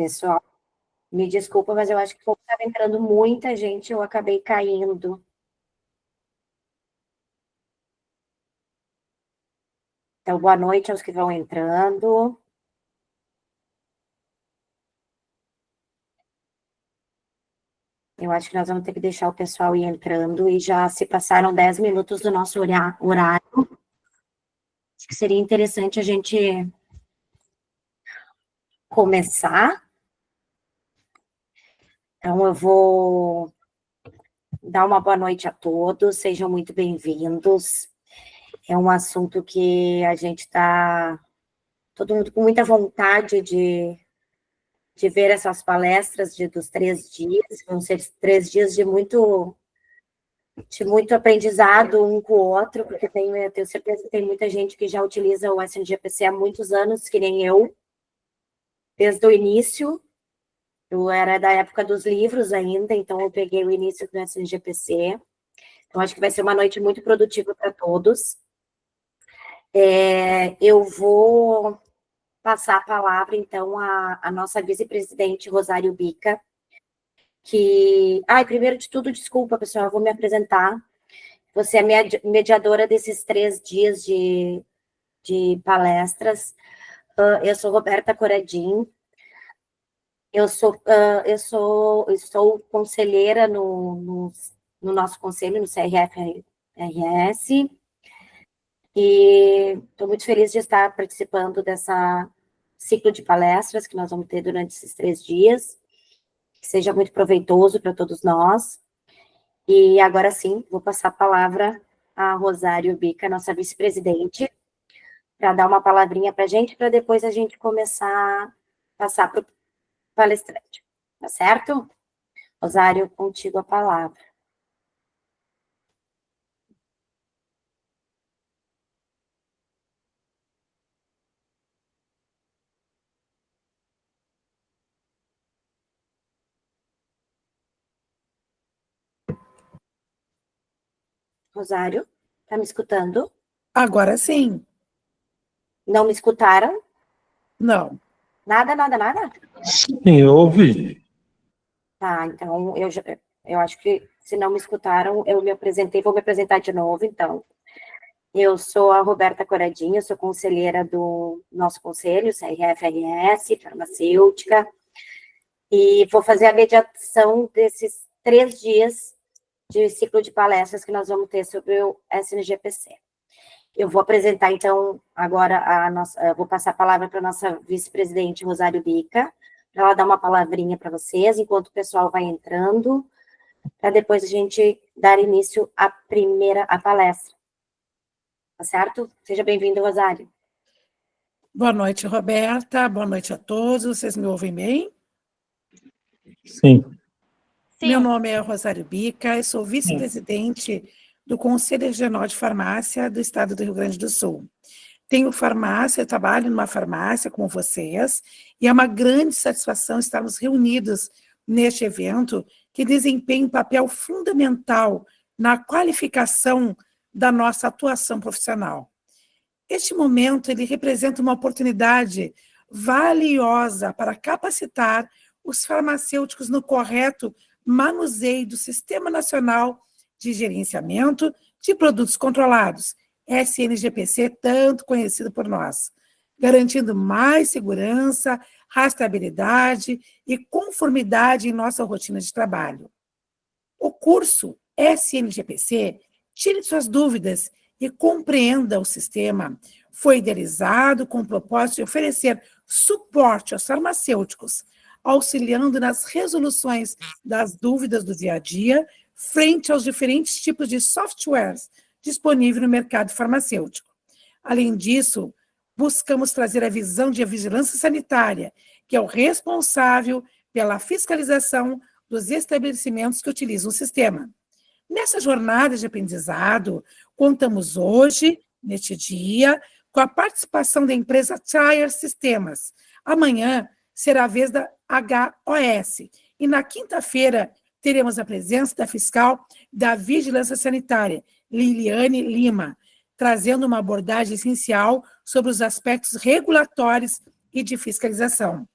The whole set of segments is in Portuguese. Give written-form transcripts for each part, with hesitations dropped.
Pessoal, me desculpa, mas eu acho que estava entrando muita gente, eu acabei caindo. Então, boa noite aos que vão entrando. Eu acho que nós vamos ter que deixar o pessoal ir entrando e já se passaram 10 minutos do nosso horário. Acho que seria interessante a gente começar. Então, eu vou dar uma boa noite a todos, sejam muito bem-vindos. É um assunto que a gente está todo mundo com muita vontade de ver essas palestras dos 3 dias. Vão ser 3 dias de muito aprendizado um com o outro, porque eu tenho certeza que tem muita gente que já utiliza o SNGPC há muitos anos, que nem eu, desde o início. Eu era da época dos livros ainda, então eu peguei o início do SNGPC. Então, acho que vai ser uma noite muito produtiva para todos. Eu vou passar a palavra, então, à nossa vice-presidente, Rosário Bica, que... primeiro de tudo, desculpa, pessoal, eu vou me apresentar. Você é mediadora desses 3 dias de palestras. Eu sou Roberta Coradim. Eu sou conselheira no nosso conselho, no CRF-RS, e estou muito feliz de estar participando dessa ciclo de palestras que nós vamos ter durante esses 3 dias. Que seja muito proveitoso para todos nós. E agora sim, vou passar a palavra a Rosário Bica, nossa vice-presidente, para dar uma palavrinha para a gente, para depois a gente começar a passar para o palestrante. Tá certo? Rosário, contigo a palavra. Rosário, tá me escutando? Agora sim. Não me escutaram? Não. Nada, nada, nada? Sim, eu ouvi. Tá, então eu acho que se não me escutaram, eu me apresentei, vou me apresentar de novo, então. Eu sou a Roberta Coradinha, sou conselheira do nosso conselho, CRF-RS, farmacêutica, e vou fazer a mediação desses 3 dias de ciclo de palestras que nós vamos ter sobre o SNGPC. Eu vou apresentar, então, agora vou passar a palavra para a nossa vice-presidente, Rosário Bica, para ela dar uma palavrinha para vocês, enquanto o pessoal vai entrando, para depois a gente dar início à palestra. Tá certo? Seja bem-vindo, Rosário. Boa noite, Roberta. Boa noite a todos. Vocês me ouvem bem? Sim. Meu nome é Rosário Bica, eu sou vice-presidente do Conselho Regional de Farmácia do Estado do Rio Grande do Sul. Tenho farmácia, eu trabalho numa farmácia como vocês, e é uma grande satisfação estarmos reunidos neste evento que desempenha um papel fundamental na qualificação da nossa atuação profissional. Este momento ele representa uma oportunidade valiosa para capacitar os farmacêuticos no correto manuseio do Sistema Nacional de Gerenciamento de Produtos Controlados, SNGPC, tanto conhecido por nós, garantindo mais segurança, rastreabilidade e conformidade em nossa rotina de trabalho. O curso SNGPC tire suas dúvidas e compreenda o sistema. Foi idealizado com o propósito de oferecer suporte aos farmacêuticos, auxiliando nas resoluções das dúvidas do dia a dia, frente aos diferentes tipos de softwares disponíveis no mercado farmacêutico. Além disso, buscamos trazer a visão de vigilância sanitária, que é o responsável pela fiscalização dos estabelecimentos que utilizam o sistema. Nessa jornada de aprendizado, contamos hoje, neste dia, com a participação da empresa Trier Sistemas. Amanhã será a vez da HOS. E na quinta-feira teremos a presença da fiscal da Vigilância Sanitária, Liliane Lima, trazendo uma abordagem essencial sobre os aspectos regulatórios e de fiscalização.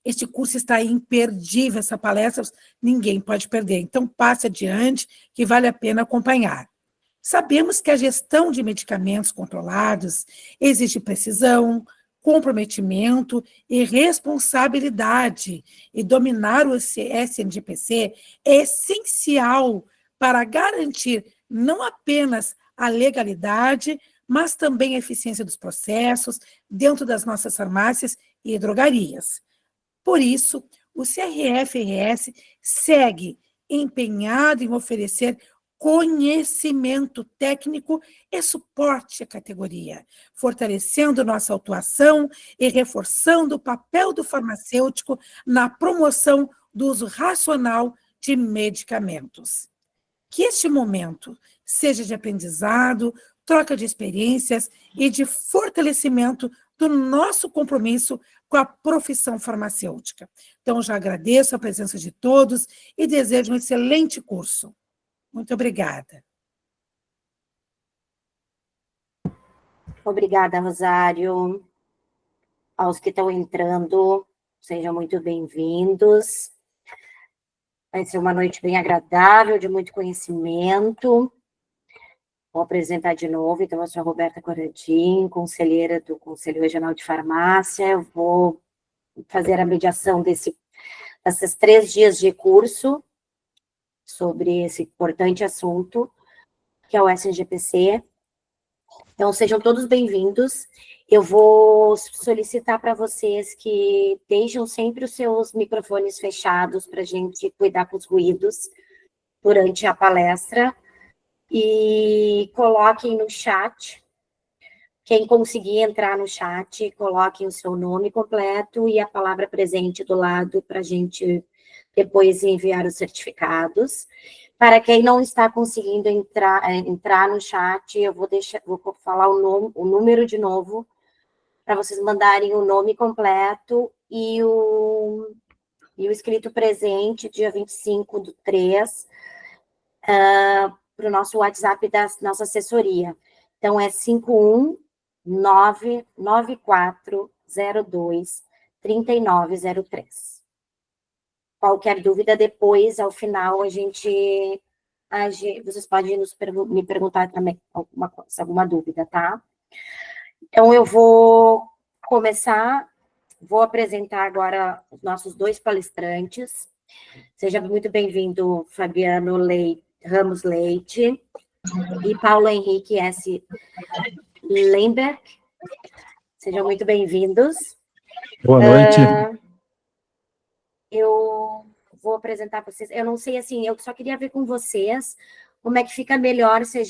Este curso está imperdível, essa palestra ninguém pode perder. Então, passe adiante, que vale a pena acompanhar. Sabemos que a gestão de medicamentos controlados exige precisão, comprometimento e responsabilidade. E dominar o SNGPC é essencial para garantir não apenas a legalidade, mas também a eficiência dos processos dentro das nossas farmácias e drogarias. Por isso, o CRF-RS segue empenhado em oferecer conhecimento técnico e suporte à categoria, fortalecendo nossa atuação e reforçando o papel do farmacêutico na promoção do uso racional de medicamentos. Que este momento seja de aprendizado, troca de experiências e de fortalecimento do nosso compromisso com a profissão farmacêutica. Então, já agradeço a presença de todos e desejo um excelente curso. Muito obrigada. Obrigada, Rosário. Aos que estão entrando, sejam muito bem-vindos. Vai ser uma noite bem agradável, de muito conhecimento. Vou apresentar de novo, então, eu sou a Roberta Coradim, conselheira do Conselho Regional de Farmácia. Eu vou fazer a mediação desses 3 dias de curso sobre esse importante assunto, que é o SNGPC. Então, sejam todos bem-vindos. Eu vou solicitar para vocês que deixem sempre os seus microfones fechados para a gente cuidar com os ruídos durante a palestra. E coloquem no chat, quem conseguir entrar no chat, coloquem o seu nome completo e a palavra presente do lado para a gente depois enviar os certificados. Para quem não está conseguindo entrar no chat, eu vou falar o número de novo, para vocês mandarem o nome completo e o escrito presente, dia 25/3, para o nosso WhatsApp da nossa assessoria. Então, é 51994023903. Qualquer dúvida, depois, ao final, vocês podem me perguntar também alguma dúvida, tá? Então, eu vou começar, vou apresentar agora os nossos 2 palestrantes. Seja muito bem-vindo, Fabiano Ramos Leite e Paulo Henrique S. Lemberg. Sejam muito bem-vindos. Boa noite. Eu vou apresentar para vocês. Eu não sei, assim, eu só queria ver com vocês como é que fica melhor se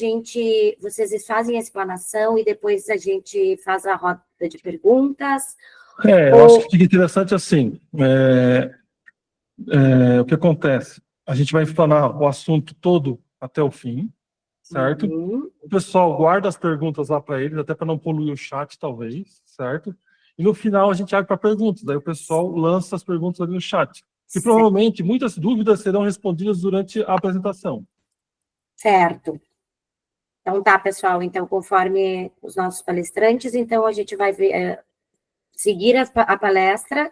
vocês fazem a explanação e depois a gente faz a roda de perguntas. Eu acho que fica interessante assim. O que acontece? A gente vai explanar o assunto todo até o fim, certo? Uhum. O pessoal guarda as perguntas lá para eles, até para não poluir o chat, talvez, certo? E no final a gente abre para perguntas, daí o pessoal lança as perguntas ali no chat. E provavelmente muitas dúvidas serão respondidas durante a apresentação. Certo. Então tá, pessoal, então conforme os nossos palestrantes, então a gente vai seguir a palestra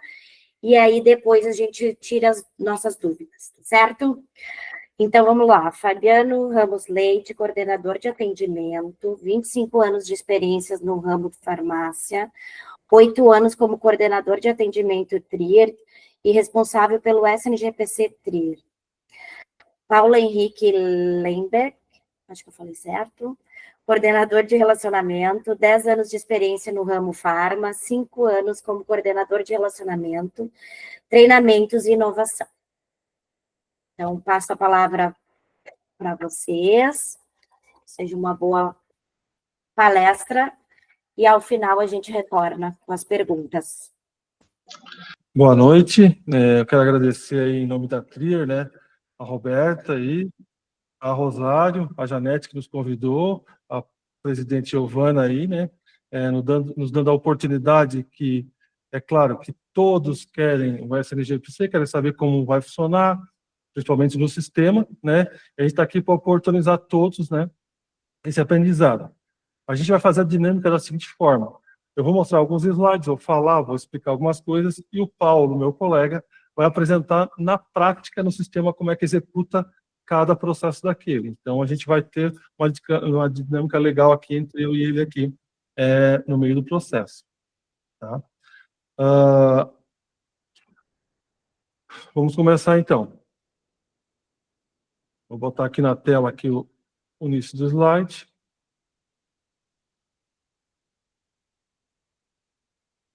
e aí depois a gente tira as nossas dúvidas, certo? Então vamos lá, Fabiano Ramos Leite, coordenador de atendimento, 25 anos de experiências no ramo de farmácia, 8 anos como coordenador de atendimento TRIR e responsável pelo SNGPC TRIR. Paulo Henrique Lemberg, acho que eu falei certo, coordenador de relacionamento, 10 anos de experiência no ramo farma, 5 anos como coordenador de relacionamento, treinamentos e inovação. Então, passo a palavra para vocês, seja uma boa palestra, e ao final a gente retorna com as perguntas. Boa noite, eu quero agradecer aí em nome da TRIR, né, a Roberta aí, a Rosário, a Janete que nos convidou, a presidente Giovana aí, né, nos dando a oportunidade que, é claro, que todos querem o SNGPC, querem saber como vai funcionar, principalmente no sistema, né, a gente está aqui para oportunizar todos, né, esse aprendizado. A gente vai fazer a dinâmica da seguinte forma, eu vou mostrar alguns slides, vou falar, vou explicar algumas coisas, e o Paulo, meu colega, vai apresentar na prática, no sistema, como é que executa cada processo daquele. Então, a gente vai ter uma dinâmica legal aqui entre eu e ele aqui, no meio do processo. Tá? Vamos começar, então. Vou botar aqui na tela aqui o início do slide.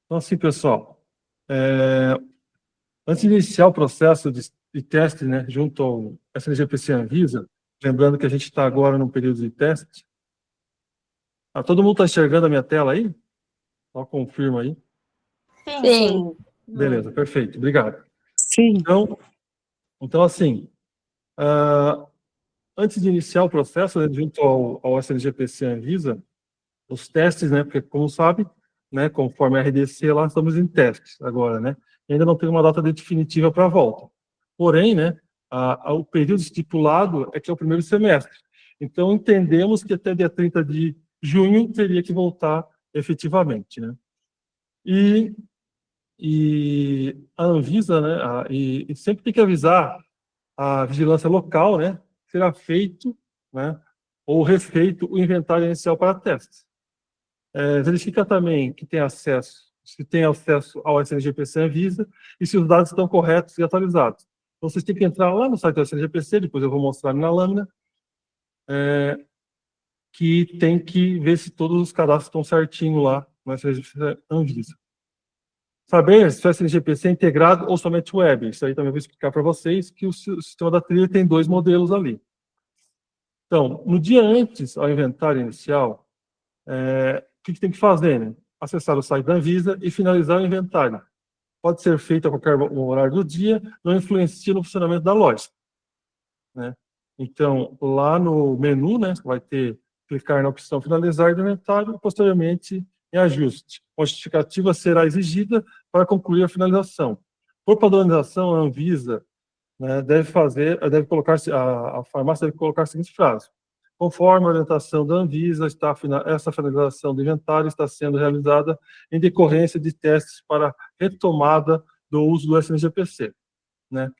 Então, assim, pessoal, antes de iniciar o processo de teste, né, junto ao SNGPC Anvisa, lembrando que a gente está agora no período de teste. Todo mundo está enxergando a minha tela aí? Só confirma aí. Sim. Beleza, perfeito, obrigado. Sim. Então assim, antes de iniciar o processo, né, junto ao SNGPC Anvisa, os testes, né, porque como sabe, né, conforme a RDC, lá estamos em testes agora, né, e ainda não tem uma data definitiva para a volta. Porém, né, o período estipulado é que é o primeiro semestre. Então, entendemos que até dia 30 de junho teria que voltar efetivamente, né. E a Anvisa, né, e sempre tem que avisar a vigilância local, né, será feito, né, ou refeito o inventário inicial para testes. Verifica também que tem acesso, se tem acesso ao SNGPC Anvisa e se os dados estão corretos e atualizados. Então, vocês têm que entrar lá no site do SNGPC, depois eu vou mostrar na lâmina, que tem que ver se todos os cadastros estão certinho lá no SNGPC Anvisa. Saber se o SNGPC é integrado ou somente web. Isso aí também eu vou explicar para vocês que o sistema da trilha tem 2 modelos ali. Então, no dia antes ao inventário inicial, o que tem que fazer? Né? Acessar o site da Anvisa e finalizar o inventário. Pode ser feito a qualquer horário do dia, não influencia no funcionamento da loja. Né? Então, lá no menu, né, vai ter clicar na opção finalizar do inventário e, posteriormente, em ajuste. A justificativa será exigida para concluir a finalização. Por padronização, a Anvisa, né, deve colocar, a farmácia deve colocar a seguinte frase: conforme a orientação da Anvisa, essa finalização do inventário está sendo realizada em decorrência de testes para retomada do uso do SNGPC. Né?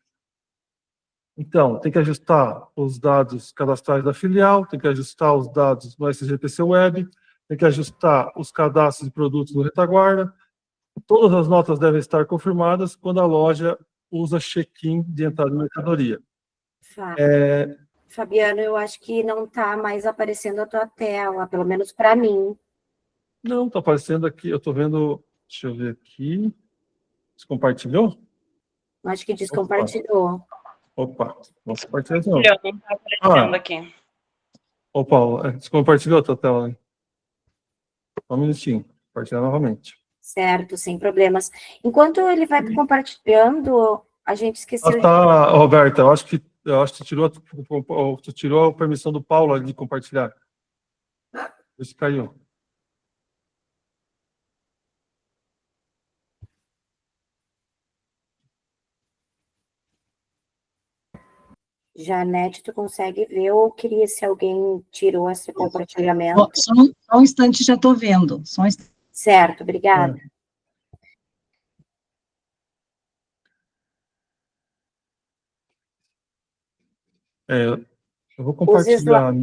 Então, tem que ajustar os dados cadastrais da filial, tem que ajustar os dados no SNGPC Web, tem que ajustar os cadastros de produtos no retaguarda. Todas as notas devem estar confirmadas quando a loja usa check-in de entrada de mercadoria. Fabiano, eu acho que não está mais aparecendo a tua tela, pelo menos para mim. Não, está aparecendo aqui, eu estou vendo, deixa eu ver aqui. Você compartilhou? Acho que descompartilhou. Opa, vamos compartilhar de novo. Não está aparecendo aqui. Ô, Paulo, descompartilhou a tua tela, né? Só um minutinho, compartilhar novamente. Certo, sem problemas. Enquanto ele vai compartilhando, a gente esqueceu Tá, Roberta, eu acho que tu tirou a permissão do Paulo ali de compartilhar. Isso caiu. Janete, tu consegue ver ou queria se alguém tirou esse compartilhamento? Só um instante, já estou vendo. Só um instante. Certo, obrigada. Eu vou compartilhar.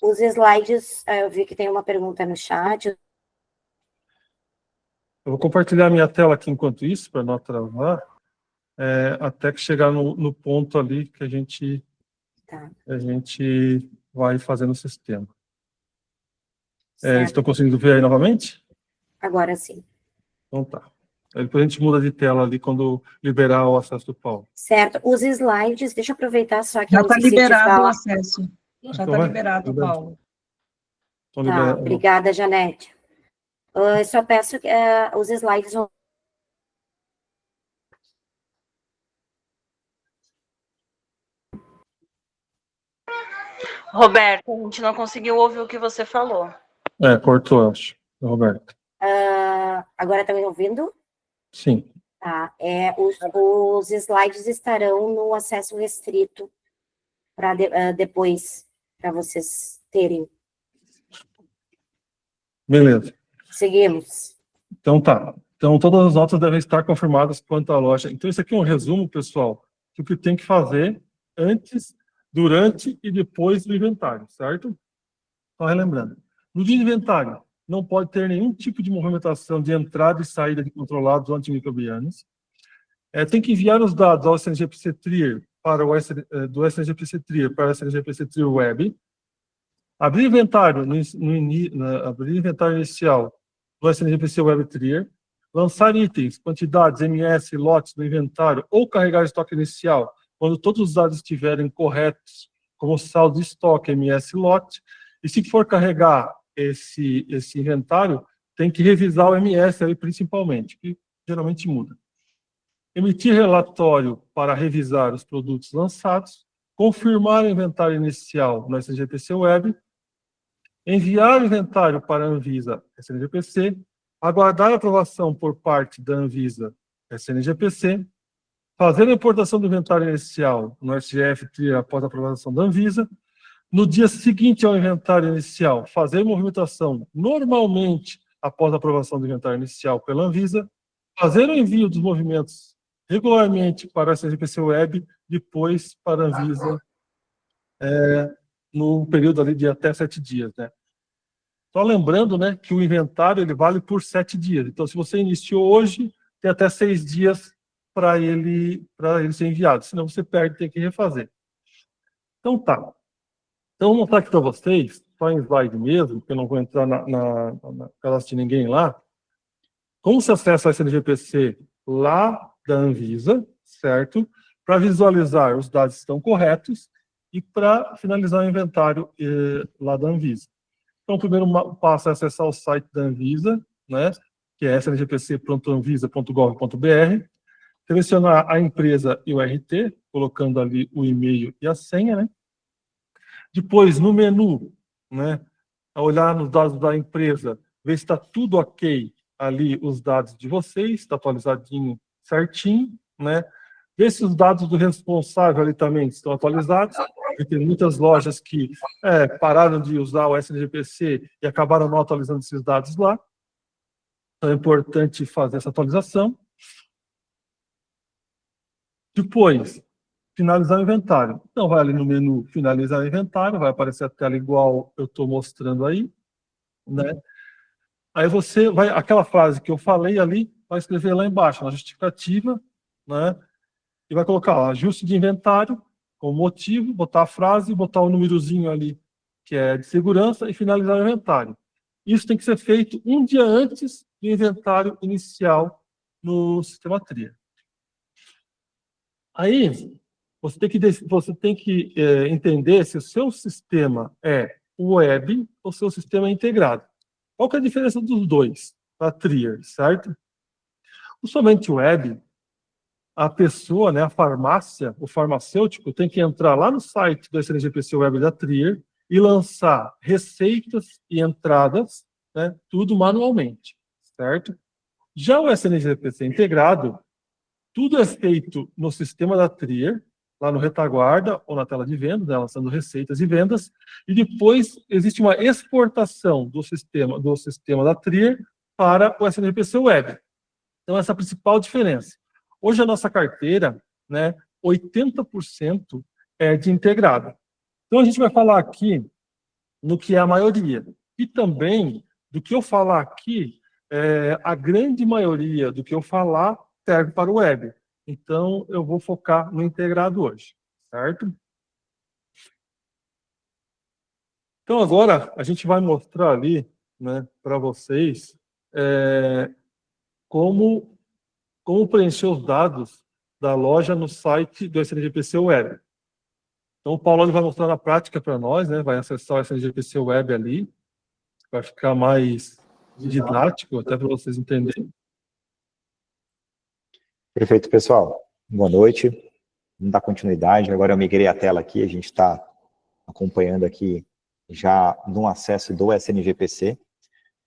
Os slides, eu vi que tem uma pergunta no chat. Eu vou compartilhar minha tela aqui enquanto isso, para não atrasar, até que chegar no ponto ali que a gente vai fazer no sistema. Estão conseguindo ver aí novamente? Agora sim. Então tá. Aí depois a gente muda de tela ali quando liberar o acesso do Paulo. Certo. Os slides, deixa eu aproveitar só que Já eu está esqueci de liberado o falar. acesso. Já Então está liberado, Paulo. Tá, obrigada, Janete. Eu só peço que os slides vão... Roberto, a gente não conseguiu ouvir o que você falou. Cortou, acho, Roberto. Agora estão me ouvindo? Sim. Tá. Os slides estarão no acesso restrito para depois, para vocês terem. Beleza. Seguimos. Então tá. Então todas as notas devem estar confirmadas quanto à loja. Então isso aqui é um resumo, pessoal, do que tem que fazer antes, durante e depois do inventário, certo? Só relembrando. No dia de inventário, não pode ter nenhum tipo de movimentação de entrada e saída de controlados ou antimicrobianos. Tem que enviar os dados ao SNGPC Trier para do SNGPC Trier para o SNGPC Trier Web. Abrir inventário abrir inventário inicial do SNGPC Web Trier. Lançar itens, quantidades, MS, lotes do inventário ou carregar estoque inicial quando todos os dados estiverem corretos, como saldo de estoque, MS, lote. E se for carregar esse inventário, tem que revisar o MS aí principalmente, que geralmente muda. Emitir relatório para revisar os produtos lançados, confirmar o inventário inicial no SNGPC Web, enviar o inventário para a Anvisa SNGPC, aguardar a aprovação por parte da Anvisa SNGPC, fazer a importação do inventário inicial no SGF Trier após a aprovação da Anvisa, no dia seguinte ao inventário inicial, fazer movimentação normalmente após a aprovação do inventário inicial pela Anvisa, fazer o envio dos movimentos regularmente para a SNGPC Web, depois para a Anvisa, no período ali de até 7 dias, né? Só lembrando, né, que o inventário ele vale por 7 dias. Então, se você iniciou hoje, tem até 6 dias para ele ser enviado. Senão você perde e tem que refazer. Então, tá. Então, vou mostrar aqui para vocês, só em slide mesmo, porque eu não vou entrar na cadastro de ninguém lá. Como se acessa o SNGPC lá da Anvisa, certo? Para visualizar os dados estão corretos e para finalizar o inventário lá da Anvisa. Então, o primeiro passo é acessar o site da Anvisa, né, que é sngpc.anvisa.gov.br, selecionar a empresa e o RT, colocando ali o e-mail e a senha, né? Depois, no menu, né, olhar nos dados da empresa, ver se está tudo ok ali, os dados de vocês, está atualizadinho, certinho, né? Ver se os dados do responsável ali também estão atualizados, porque tem muitas lojas que pararam de usar o SNGPC e acabaram não atualizando esses dados lá. Então é importante fazer essa atualização. Depois, finalizar o inventário. Então vai ali no menu finalizar o inventário, vai aparecer a tela igual eu estou mostrando aí, né? Aí você vai, aquela frase que eu falei ali, vai escrever lá embaixo, na justificativa, né? E vai colocar ó, ajuste de inventário, como motivo, botar a frase, botar o númerozinho ali, que é de segurança, e finalizar o inventário. Isso tem que ser feito um dia antes do inventário inicial no sistema Trier. Aí, você tem que entender se o seu sistema é web ou seu sistema é integrado. Qual que é a diferença dos dois para Trier, certo? O somente web, a pessoa, né, a farmácia, o farmacêutico, tem que entrar lá no site do SNGPC Web da Trier e lançar receitas e entradas, né, tudo manualmente, certo? Já o SNGPC integrado, tudo é feito no sistema da Trier, lá no retaguarda ou na tela de vendas, né, lançando receitas e vendas, e depois existe uma exportação do sistema da Trier para o SNGPC Web. Então, essa é a principal diferença. Hoje, a nossa carteira, né, 80% é de integrado. Então, a gente vai falar aqui no que é a maioria. E também, do que eu falar aqui, a grande maioria do que eu falar serve para o web. Então, eu vou focar no integrado hoje, certo? Então, agora, a gente vai mostrar ali, né, para vocês como preencher os dados da loja no site do SNGPC Web. Então, o Paulo vai mostrar na prática para nós, né, vai acessar o SNGPC Web ali, vai ficar mais didático, até para vocês entenderem. Perfeito, pessoal. Boa noite. Vamos dar continuidade. Agora eu migrei a tela aqui, a gente está acompanhando aqui já no acesso do SNGPC.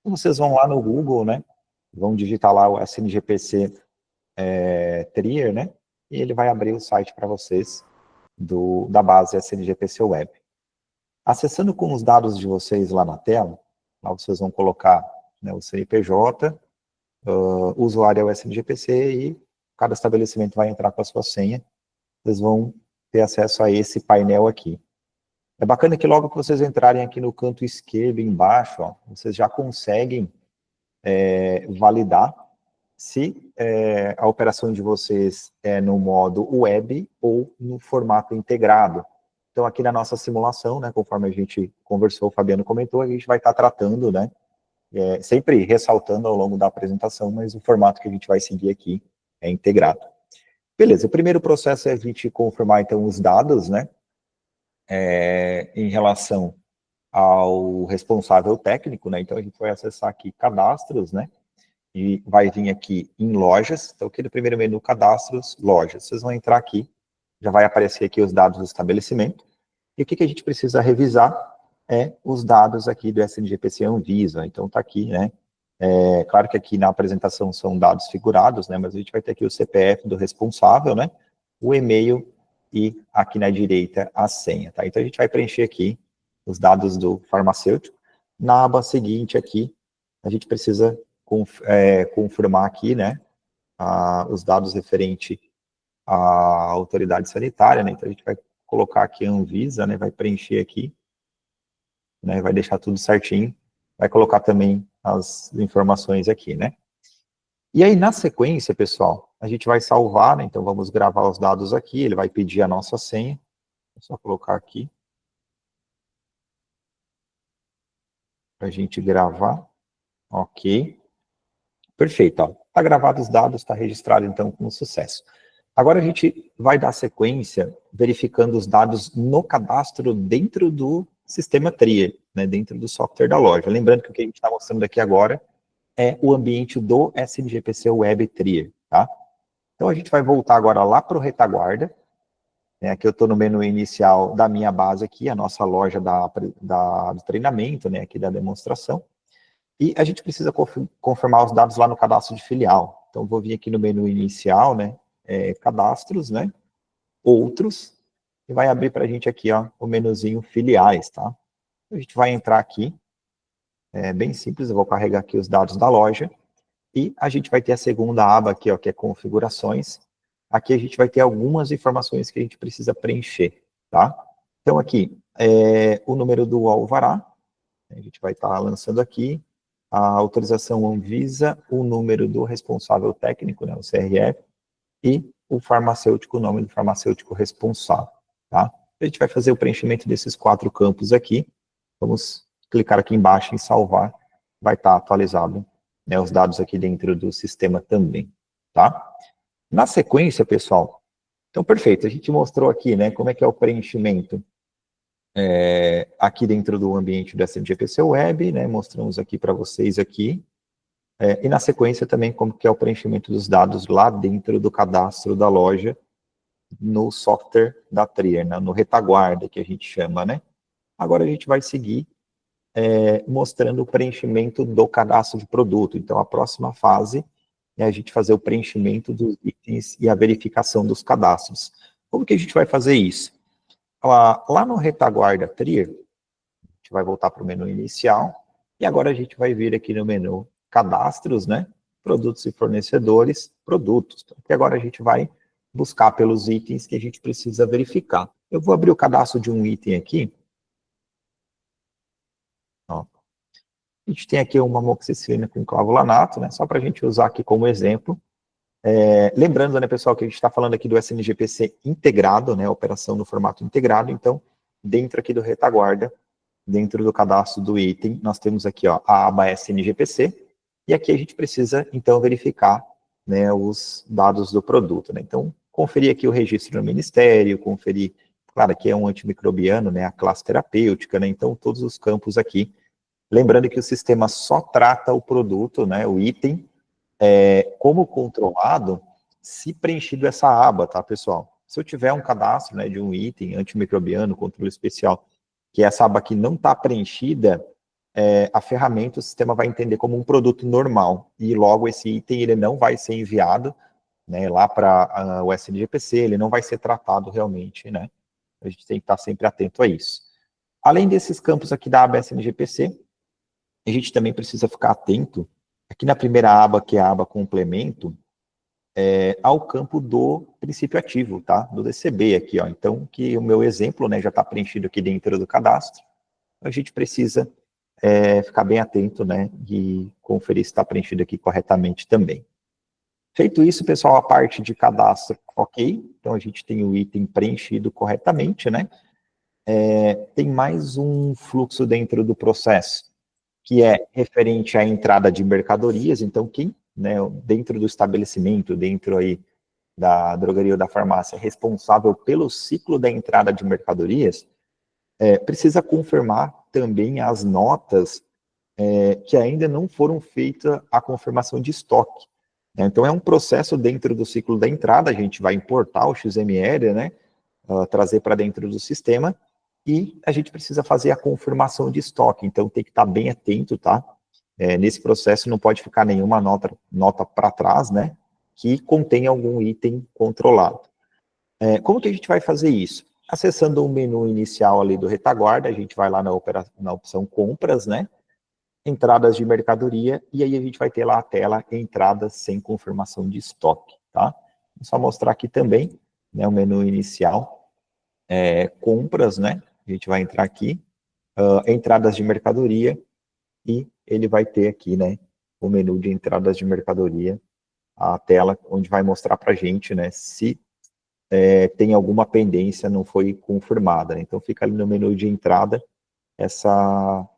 Vocês vão lá no Google, né? Vão digitar lá o SNGPC Trier, né? E ele vai abrir o site para vocês da base SNGPC Web. Acessando com os dados de vocês lá na tela, lá vocês vão colocar, né, o CNPJ, o usuário é o SNGPC e cada estabelecimento vai entrar com a sua senha. Vocês vão ter acesso a esse painel aqui. É bacana que logo que vocês entrarem aqui no canto esquerdo embaixo, ó, vocês já conseguem validar se a operação de vocês é no modo web ou no formato integrado. Então, aqui na nossa simulação, né, conforme a gente conversou, o Fabiano comentou, a gente vai estar tratando, né, sempre ressaltando ao longo da apresentação, mas o formato que a gente vai seguir aqui é integrado. Beleza, o primeiro processo é a gente confirmar, então, os dados, né, em relação ao responsável técnico, né, então a gente vai acessar aqui cadastros, né, e vai vir aqui em lojas, então aqui no primeiro menu, cadastros, lojas, vocês vão entrar aqui, já vai aparecer aqui os dados do estabelecimento, e o que a gente precisa revisar é os dados aqui do SNGPC Anvisa, então tá aqui, né, claro que aqui na apresentação são dados figurados, né, mas a gente vai ter aqui o CPF do responsável, né, o e-mail e aqui na direita a senha, tá? Então a gente vai preencher aqui os dados do farmacêutico. Na aba seguinte aqui, a gente precisa confirmar aqui, né, os dados referente à autoridade sanitária, né, então a gente vai colocar aqui a Anvisa, né, vai preencher aqui, né, vai deixar tudo certinho, vai colocar também as informações aqui, né. E aí, na sequência, pessoal, a gente vai salvar, né, então vamos gravar os dados aqui, ele vai pedir a nossa senha, é só colocar aqui, para a gente gravar, ok. Perfeito, ó. Tá gravado os dados, está registrado então com sucesso. Agora a gente vai dar sequência verificando os dados no cadastro dentro do sistema Trier, né, dentro do software da loja. Lembrando que o que a gente está mostrando aqui agora é o ambiente do SNGPC Web Trier, tá? Então a gente vai voltar agora lá para o retaguarda, né, aqui eu estou no menu inicial da minha base aqui, a nossa loja do treinamento, né, aqui da demonstração. E a gente precisa confirmar os dados lá no cadastro de filial. Então, vou vir aqui no menu inicial, né, cadastros, né, outros, e vai abrir para a gente aqui, ó, o menuzinho filiais, tá? A gente vai entrar aqui, é bem simples, eu vou carregar aqui os dados da loja, e a gente vai ter a segunda aba aqui, ó, que é configurações. Aqui a gente vai ter algumas informações que a gente precisa preencher, tá? Então, aqui, o número do alvará, a gente vai estar lançando aqui, a autorização Anvisa, o número do responsável técnico, né, o CRF, e o farmacêutico, o nome do farmacêutico responsável, tá? A gente vai fazer o preenchimento desses 4 campos aqui, vamos clicar aqui embaixo em salvar, vai estar atualizado, né, os dados aqui dentro do sistema também, tá? Na sequência, pessoal, então perfeito, a gente mostrou aqui, né, como é que é o preenchimento aqui dentro do ambiente do SNGPC Web, né, mostramos aqui para vocês aqui, e na sequência também como que é o preenchimento dos dados lá dentro do cadastro da loja, no software da Trier, né, no retaguarda que a gente chama, né. Agora a gente vai seguir mostrando o preenchimento do cadastro de produto, então a próxima fase é a gente fazer o preenchimento dos itens e a verificação dos cadastros. Como que a gente vai fazer isso? Lá no retaguarda Trier, a gente vai voltar para o menu inicial, e agora a gente vai vir aqui no menu cadastros, né, produtos e fornecedores, produtos, que agora a gente vai buscar pelos itens que a gente precisa verificar. Eu vou abrir o cadastro de um item aqui, ó. A gente tem aqui uma amoxicilina com clavulanato, né, só para a gente usar aqui como exemplo. Lembrando, né, pessoal, que a gente está falando aqui do SNGPC integrado, né, operação no formato integrado, então, dentro aqui do retaguarda, dentro do cadastro do item, nós temos aqui, ó, a aba SNGPC, e aqui a gente precisa, então, verificar, né, os dados do produto, né, então, conferir aqui o registro no Ministério, conferir, claro, aqui é um antimicrobiano, né, a classe terapêutica, né, então, todos os campos aqui, lembrando que o sistema só trata o produto, né, o item, como controlado, se preenchido essa aba, tá, pessoal? Se eu tiver um cadastro, né, de um item antimicrobiano, controle especial, que essa aba aqui não está preenchida, a ferramenta, o sistema vai entender como um produto normal, e logo esse item ele não vai ser enviado, né, lá para o SNGPC, ele não vai ser tratado realmente, né? A gente tem que estar sempre atento a isso. Além desses campos aqui da aba SNGPC, a gente também precisa ficar atento Aqui na primeira aba, que é a aba complemento, ao campo do princípio ativo, tá? Do DCB aqui, ó. Então, que o meu exemplo, né, já está preenchido aqui dentro do cadastro. A gente precisa ficar bem atento, né, e conferir se está preenchido aqui corretamente também. Feito isso, pessoal, a parte de cadastro, ok. Então, a gente tem o item preenchido corretamente, né? Tem mais um fluxo dentro do processo, que é referente à entrada de mercadorias. Então, quem, né, dentro do estabelecimento, dentro aí da drogaria ou da farmácia, responsável pelo ciclo da entrada de mercadorias, precisa confirmar também as notas que ainda não foram feitas a confirmação de estoque. Então, é um processo dentro do ciclo da entrada, a gente vai importar o XML, né, trazer para dentro do sistema, e a gente precisa fazer a confirmação de estoque, então tem que estar bem atento, tá? Nesse processo não pode ficar nenhuma nota para trás, né, que contém algum item controlado. Como que a gente vai fazer isso? Acessando o menu inicial ali do retaguarda, a gente vai lá na opção compras, né, entradas de mercadoria, e aí a gente vai ter lá a tela entradas sem confirmação de estoque, tá? Vou só mostrar aqui também, né, o menu inicial, compras, né, a gente vai entrar aqui, entradas de mercadoria, e ele vai ter aqui, né, o menu de entradas de mercadoria, a tela onde vai mostrar pra gente, né, se tem alguma pendência não foi confirmada, né? Então fica ali no menu de entrada, essa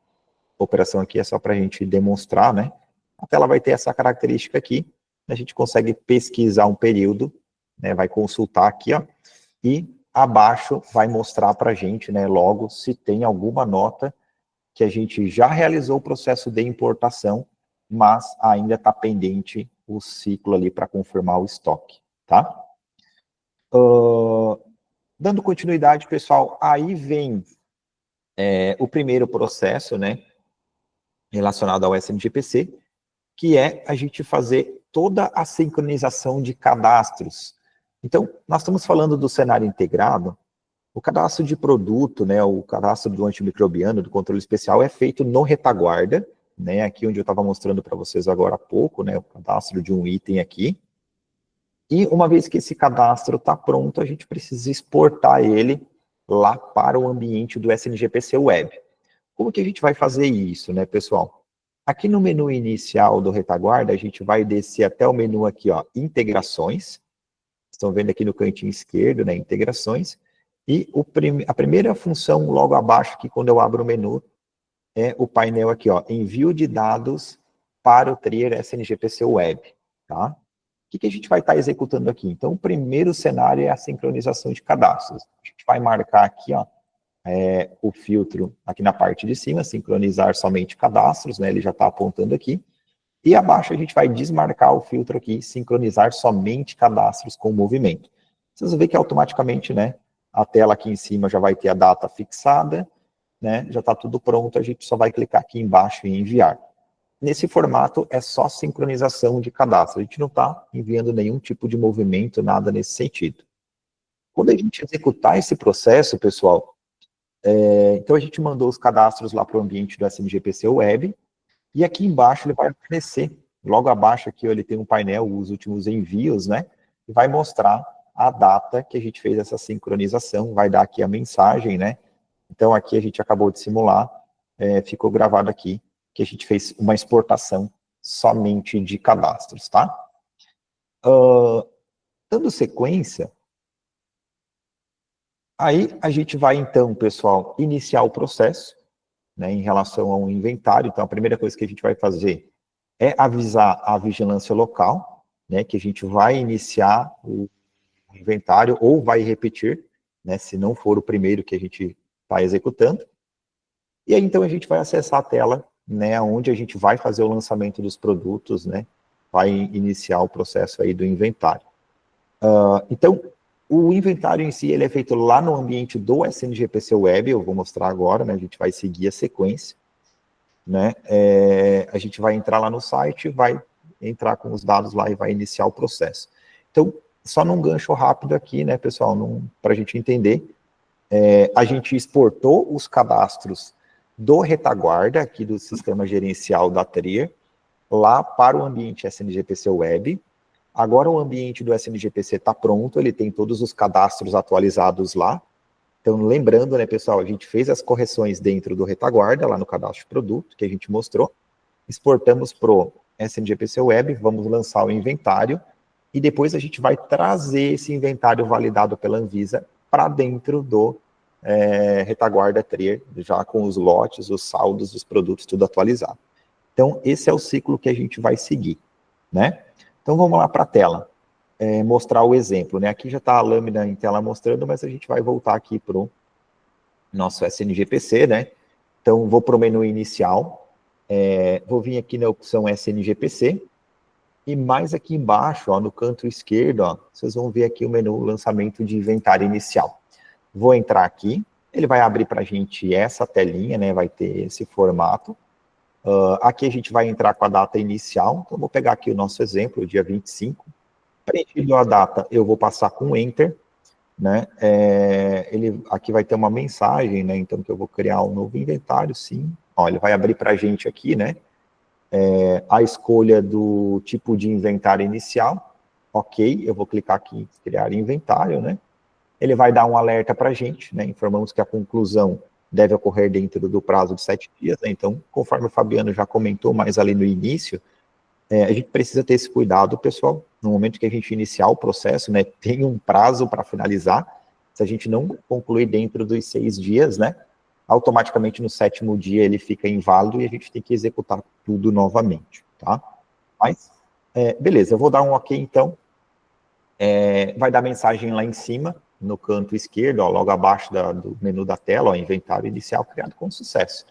operação aqui é só para a gente demonstrar, né? A tela vai ter essa característica aqui, a gente consegue pesquisar um período, né? Vai consultar aqui, ó, e abaixo vai mostrar para a gente, né, logo, se tem alguma nota que a gente já realizou o processo de importação, mas ainda está pendente o ciclo ali para confirmar o estoque, tá? Dando continuidade, pessoal, aí vem o primeiro processo, né, relacionado ao SNGPC, que é a gente fazer toda a sincronização de cadastros. Então, nós estamos falando do cenário integrado, o cadastro de produto, né, o cadastro do antimicrobiano, do controle especial, é feito no retaguarda, né, aqui onde eu estava mostrando para vocês agora há pouco, né, o cadastro de um item aqui. E uma vez que esse cadastro está pronto, a gente precisa exportar ele lá para o ambiente do SNGPC Web. Como que a gente vai fazer isso, né, pessoal? Aqui no menu inicial do retaguarda, a gente vai descer até o menu aqui, ó, integrações. Estão vendo aqui no cantinho esquerdo, né, integrações. E a primeira função logo abaixo, aqui quando eu abro o menu, é o painel aqui, ó, envio de dados para o Trier SNGPC Web, tá? O que a gente vai estar executando aqui? Então, o primeiro cenário é a sincronização de cadastros. A gente vai marcar aqui, ó, o filtro aqui na parte de cima, sincronizar somente cadastros, né, ele já está apontando aqui, e abaixo a gente vai desmarcar o filtro aqui, sincronizar somente cadastros com movimento. Vocês vão ver que automaticamente, né, a tela aqui em cima já vai ter a data fixada, né, já está tudo pronto, a gente só vai clicar aqui embaixo em enviar. Nesse formato é só sincronização de cadastro, a gente não está enviando nenhum tipo de movimento, nada nesse sentido. Quando a gente executar esse processo, pessoal, então a gente mandou os cadastros lá para o ambiente do SNGPC Web, e aqui embaixo ele vai aparecer, logo abaixo aqui ó, ele tem um painel, os últimos envios, né, e vai mostrar a data que a gente fez essa sincronização, vai dar aqui a mensagem, né, então aqui a gente acabou de simular, ficou gravado aqui, que a gente fez uma exportação somente de cadastros, tá? Dando sequência, aí a gente vai então, pessoal, iniciar o processo, né, em relação ao inventário. Então a primeira coisa que a gente vai fazer é avisar a vigilância local, né, que a gente vai iniciar o inventário ou vai repetir, né, se não for o primeiro que a gente está executando. E aí então a gente vai acessar a tela, né, onde a gente vai fazer o lançamento dos produtos, né, vai iniciar o processo aí do inventário. Então, o inventário em si, ele é feito lá no ambiente do SNGPC Web, eu vou mostrar agora, né, a gente vai seguir a sequência, né, a gente vai entrar lá no site, vai entrar com os dados lá e vai iniciar o processo. Então, só num gancho rápido aqui, né, pessoal, para a gente entender, a gente exportou os cadastros do retaguarda, aqui do sistema gerencial da Trier, lá para o ambiente SNGPC Web. Agora o ambiente do SNGPC está pronto, ele tem todos os cadastros atualizados lá. Então, lembrando, né, pessoal, a gente fez as correções dentro do retaguarda, lá no cadastro de produto, que a gente mostrou, exportamos para o SNGPC Web, vamos lançar o inventário, e depois a gente vai trazer esse inventário validado pela Anvisa para dentro do retaguarda Trier, já com os lotes, os saldos dos produtos, tudo atualizado. Então, esse é o ciclo que a gente vai seguir, né? Então, vamos lá para a tela, mostrar o exemplo, né? Aqui já está a lâmina em tela mostrando, mas a gente vai voltar aqui para o nosso SNGPC, né? Então, vou para o menu inicial, vou vir aqui na opção SNGPC, e mais aqui embaixo, ó, no canto esquerdo, ó, vocês vão ver aqui o menu lançamento de inventário inicial. Vou entrar aqui, ele vai abrir para a gente essa telinha, né? Vai ter esse formato. Aqui a gente vai entrar com a data inicial, então vou pegar aqui o nosso exemplo, o dia 25. Preenchido a data, eu vou passar com Enter, né? Ele aqui vai ter uma mensagem, né? Então, que eu vou criar um novo inventário, sim. Ó, ele vai abrir para a gente aqui, né? A escolha do tipo de inventário inicial. Ok, eu vou clicar aqui em criar inventário, né? Ele vai dar um alerta para a gente, né? Informamos que a conclusão deve ocorrer dentro do prazo de 7 dias, né? Então, conforme o Fabiano já comentou mais ali no início, a gente precisa ter esse cuidado, pessoal, no momento que a gente iniciar o processo, né, tem um prazo para finalizar, se a gente não concluir dentro dos 6 dias, né, automaticamente no 7º dia ele fica inválido e a gente tem que executar tudo novamente, tá? Mas, beleza, eu vou dar um ok, então, vai dar mensagem lá em cima, no canto esquerdo, ó, logo abaixo do menu da tela, ó, inventário inicial criado com sucesso.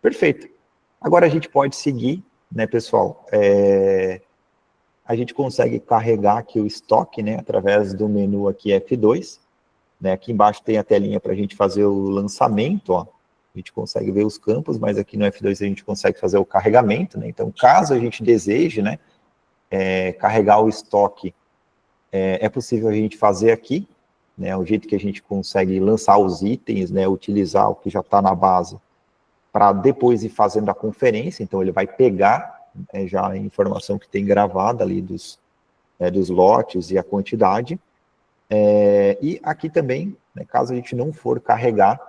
Perfeito. Agora a gente pode seguir, né, pessoal? A gente consegue carregar aqui o estoque, né, através do menu aqui F2, né, aqui embaixo tem a telinha para a gente fazer o lançamento, ó, a gente consegue ver os campos, mas aqui no F2 a gente consegue fazer o carregamento, né, então caso a gente deseje, né, carregar o estoque, é possível a gente fazer aqui, né, o jeito que a gente consegue lançar os itens, né, utilizar o que já está na base, para depois ir fazendo a conferência, então ele vai pegar já a informação que tem gravada ali dos lotes e a quantidade, e aqui também, né, caso a gente não for carregar,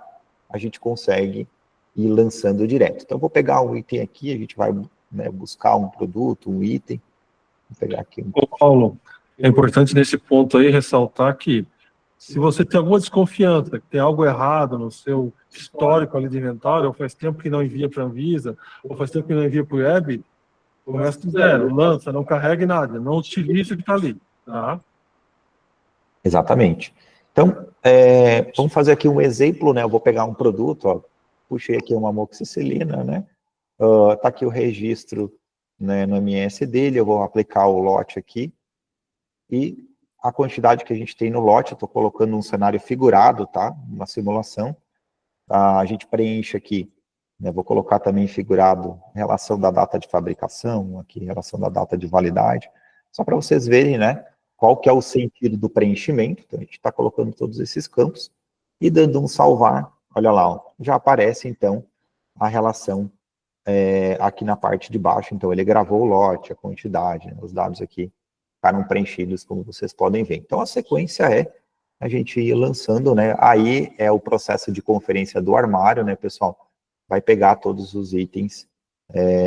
a gente consegue ir lançando direto. Então, eu vou pegar um item aqui, a gente vai, né, buscar um produto, um item, vou pegar aqui um... Ô, Paulo, é importante nesse ponto aí ressaltar que se você tem alguma desconfiança, que tem algo errado no seu histórico ali de inventário, ou faz tempo que não envia para a Anvisa, ou faz tempo que não envia para o Web, começa do zero, lança, não carregue nada, não utilize o que está ali, tá? Exatamente. Então, vamos fazer aqui um exemplo, né? Eu vou pegar um produto, ó, puxei aqui uma amoxicilina, né? Tá aqui o registro, né, no MS dele, eu vou aplicar o lote aqui, e a quantidade que a gente tem no lote, eu estou colocando um cenário figurado, tá? Uma simulação. A gente preenche aqui, né? Vou colocar também figurado relação da data de fabricação, aqui relação da data de validade, só para vocês verem, né? Qual que é o sentido do preenchimento. Então, a gente está colocando todos esses campos e dando um salvar, olha lá, ó, já aparece, então, a relação aqui na parte de baixo. Então, ele gravou o lote, a quantidade, né, os dados aqui ficaram preenchidos, como vocês podem ver. Então, a sequência é a gente ir lançando, né? Aí é o processo de conferência do armário, né, pessoal? Vai pegar todos os itens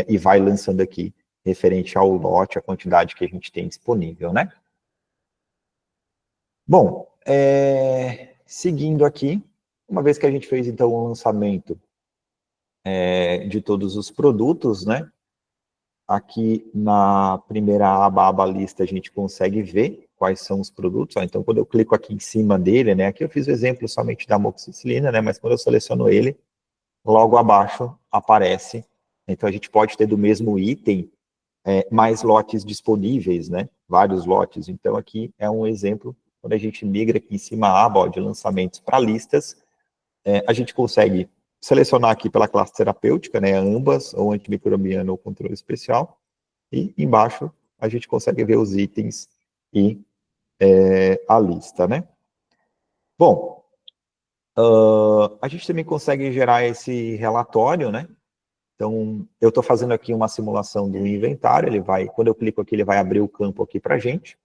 e vai lançando aqui, referente ao lote, a quantidade que a gente tem disponível, né? Bom, seguindo aqui, uma vez que a gente fez, então, o lançamento de todos os produtos, né? Aqui na primeira aba lista, a gente consegue ver quais são os produtos. Ó, então, quando eu clico aqui em cima dele, né? Aqui eu fiz o exemplo somente da amoxicilina, né? Mas quando eu seleciono ele, logo abaixo aparece. Então, a gente pode ter do mesmo item mais lotes disponíveis, né? Vários lotes. Então, aqui é um exemplo. Quando a gente migra aqui em cima a aba, ó, de lançamentos para listas, a gente consegue selecionar aqui pela classe terapêutica, né, ambas, ou antimicrobiano ou controle especial, e embaixo a gente consegue ver os itens e a lista, né. Bom, a gente também consegue gerar esse relatório, né, Então, eu estou fazendo aqui uma simulação do inventário, quando eu clico aqui, ele vai abrir o campo aqui para a gente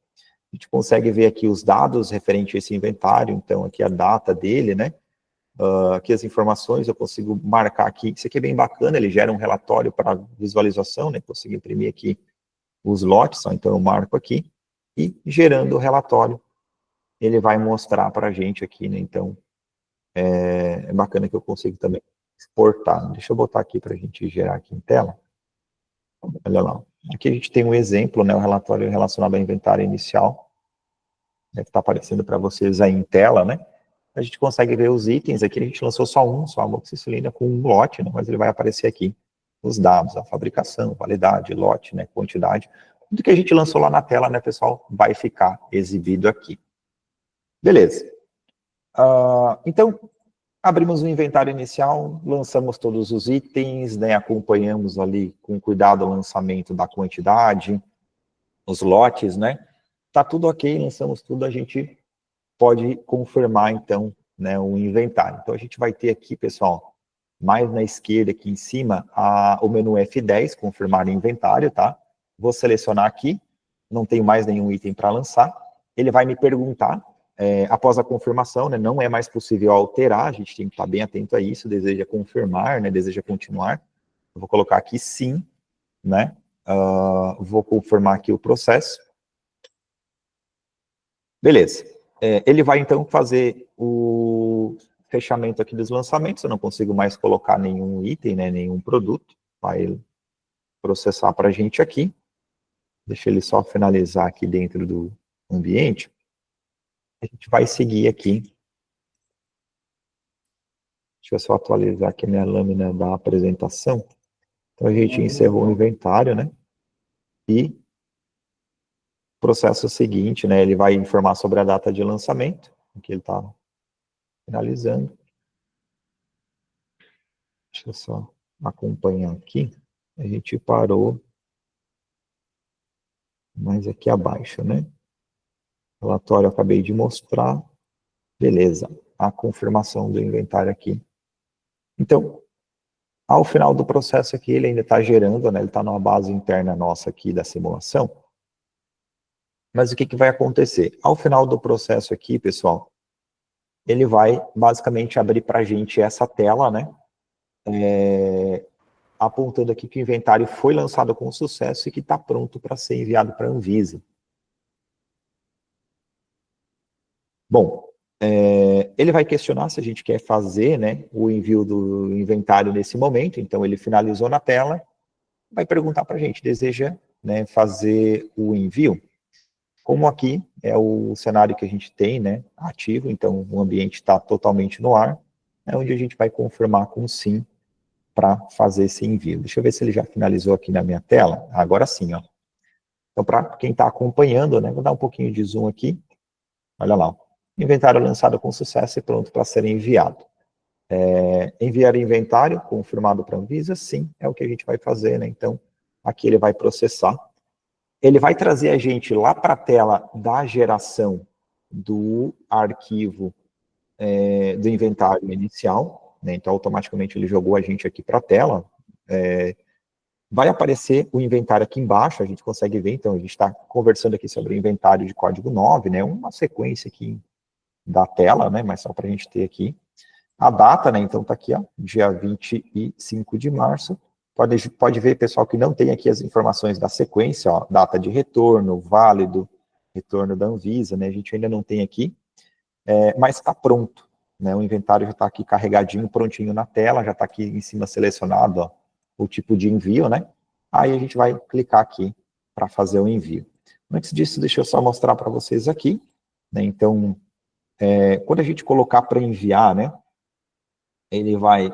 consegue ver aqui os dados referentes a esse inventário, então aqui a data dele, né? Aqui as informações, eu consigo marcar aqui, isso aqui é bem bacana, ele gera um relatório para visualização, né? Consigo imprimir aqui os lotes, então eu marco aqui, e gerando o relatório, ele vai mostrar para a gente aqui, né? Então, é bacana que eu consigo também exportar. Deixa eu botar aqui para a gente gerar aqui em tela. Olha lá. Aqui a gente tem um exemplo, né? O relatório relacionado ao inventário inicial, né, que está aparecendo para vocês aí em tela, né? A gente consegue ver os itens aqui, a gente lançou só a amoxicilina com um lote, né? Mas ele vai aparecer aqui os dados, a fabricação, validade, lote, né? Quantidade. Tudo que a gente lançou lá na tela, né, pessoal, vai ficar exibido aqui. Beleza. Então, abrimos o inventário inicial, lançamos todos os itens, né, acompanhamos ali com cuidado o lançamento da quantidade, os lotes, né? Tá tudo ok, lançamos tudo, a gente pode confirmar, então, né, o inventário. Então, a gente vai ter aqui, pessoal, mais na esquerda, aqui em cima, o menu F10, confirmar inventário, tá? Vou selecionar aqui, não tenho mais nenhum item para lançar. Ele vai me perguntar, após a confirmação, né, não é mais possível alterar, a gente tem que estar bem atento a isso, deseja confirmar, né, deseja continuar. Eu vou colocar aqui sim, né? Vou confirmar aqui o processo. Beleza. Ele vai, então, fazer o fechamento aqui dos lançamentos. Eu não consigo mais colocar nenhum item, né, nenhum produto. Vai processar para a gente aqui. Deixa ele só finalizar aqui dentro do ambiente. A gente vai seguir aqui. Deixa eu só atualizar aqui a minha lâmina da apresentação. Então, a gente encerrou o inventário, né? E processo seguinte, né? Ele vai informar sobre a data de lançamento, que ele está finalizando. Deixa eu só acompanhar aqui. A gente parou mais aqui abaixo, né? Relatório eu acabei de mostrar. Beleza. A confirmação do inventário aqui. Então, ao final do processo aqui, ele ainda está gerando, né? Ele está numa base interna nossa aqui da simulação. Mas o que vai acontecer? Ao final do processo aqui, pessoal, ele vai basicamente abrir para a gente essa tela, né? Apontando aqui que o inventário foi lançado com sucesso e que está pronto para ser enviado para a Anvisa. Bom, ele vai questionar se a gente quer fazer, né, o envio do inventário nesse momento, então ele finalizou na tela, vai perguntar para a gente, deseja, né, fazer o envio? Como aqui é o cenário que a gente tem, né, ativo, então o ambiente está totalmente no ar, é onde a gente vai confirmar com sim para fazer esse envio. Deixa eu ver se ele já finalizou aqui na minha tela. Agora sim, ó. Então, para quem está acompanhando, né, vou dar um pouquinho de zoom aqui. Olha lá, ó. Inventário lançado com sucesso e pronto para ser enviado. Enviar inventário, confirmado para a Anvisa, sim, é o que a gente vai fazer, né? Então, aqui ele vai processar. Ele vai trazer a gente lá para a tela da geração do arquivo do inventário inicial, né? Então, automaticamente ele jogou a gente aqui para a tela. Vai aparecer o inventário aqui embaixo, a gente consegue ver, então a gente está conversando aqui sobre o inventário de código 9, né? Uma sequência aqui da tela, né? Mas só para a gente ter aqui. A data, né? Então está aqui, ó, dia 25 de março. Pode ver, pessoal, que não tem aqui as informações da sequência, ó, data de retorno, válido, retorno da Anvisa, né? A gente ainda não tem aqui, mas está pronto, né? O inventário já está aqui carregadinho, prontinho na tela, já está aqui em cima selecionado, ó, o tipo de envio, né? Aí a gente vai clicar aqui para fazer o envio. Antes disso, deixa eu só mostrar para vocês aqui, né? Então, quando a gente colocar para enviar, né? Ele vai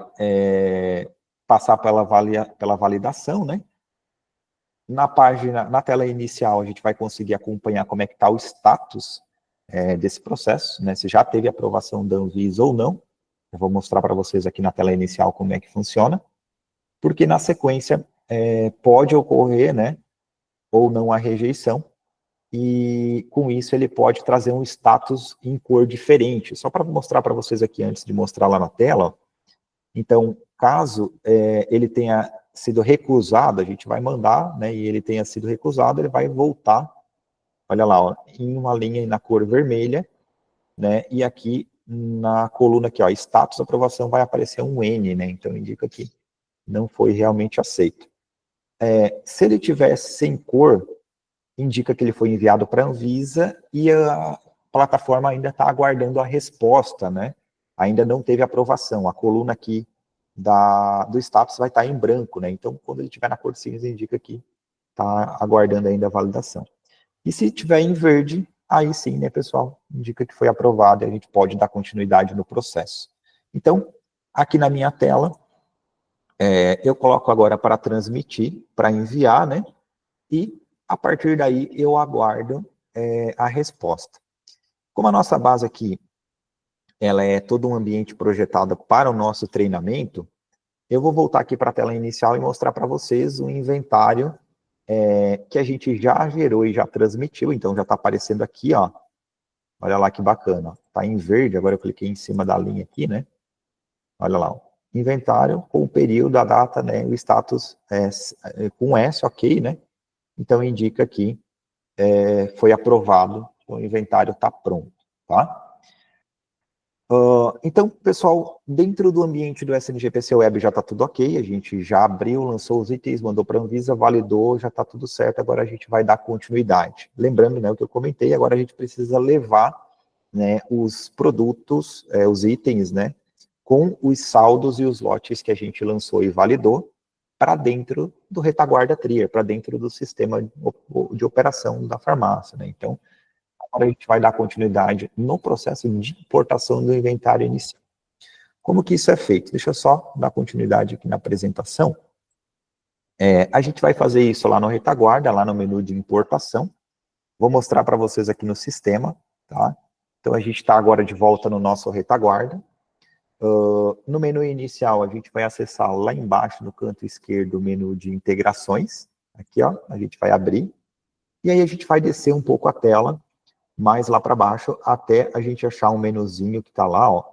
passar pela validação, né? Na tela inicial, a gente vai conseguir acompanhar como é que está o status desse processo, né? Se já teve aprovação da Anvisa ou não. Eu vou mostrar para vocês aqui na tela inicial como é que funciona. Porque na sequência pode ocorrer, né? Ou não a rejeição. E com isso ele pode trazer um status em cor diferente. Só para mostrar para vocês aqui, antes de mostrar lá na tela, ó. Então, caso ele tenha sido recusado, a gente vai mandar, né, e ele tenha sido recusado, ele vai voltar, olha lá, ó, em uma linha na cor vermelha, né, e aqui na coluna aqui, ó, status aprovação, vai aparecer um N, né, então indica que não foi realmente aceito. Se ele tivesse sem cor, indica que ele foi enviado para a Anvisa e a plataforma ainda está aguardando a resposta, né, ainda não teve aprovação, a coluna aqui do status vai estar em branco, né, então quando ele estiver na cor cinza, indica que está aguardando ainda a validação. E se tiver em verde, aí sim, né, pessoal, indica que foi aprovado e a gente pode dar continuidade no processo. Então, aqui na minha tela, eu coloco agora para transmitir, para enviar, né, e a partir daí eu aguardo a resposta. Como a nossa base aqui, ela é todo um ambiente projetado para o nosso treinamento, eu vou voltar aqui para a tela inicial e mostrar para vocês o inventário que a gente já gerou e já transmitiu, então já está aparecendo aqui, ó. Olha lá que bacana, está em verde, agora eu cliquei em cima da linha aqui, né? Olha lá, ó. Inventário com o período, a data, né? O status com S, ok, né? Então indica que foi aprovado, o inventário está pronto, tá? Então, pessoal, dentro do ambiente do SNGPC Web já está tudo ok, a gente já abriu, lançou os itens, mandou para a Anvisa, validou, já está tudo certo, agora a gente vai dar continuidade. Lembrando, né, o que eu comentei, agora a gente precisa levar, né, os produtos, os itens, né, com os saldos e os lotes que a gente lançou e validou para dentro do retaguarda Trier, para dentro do sistema de operação da farmácia, né, então, agora a gente vai dar continuidade no processo de importação do inventário inicial. Como que isso é feito? Deixa eu só dar continuidade aqui na apresentação. A gente vai fazer isso lá no retaguarda, lá no menu de importação. Vou mostrar para vocês aqui no sistema, tá? Então a gente está agora de volta no nosso retaguarda. No menu inicial, a gente vai acessar lá embaixo, no canto esquerdo, o menu de integrações. Aqui, ó, a gente vai abrir. E aí a gente vai descer um pouco a tela, mais lá para baixo, até a gente achar um menuzinho que está lá, ó,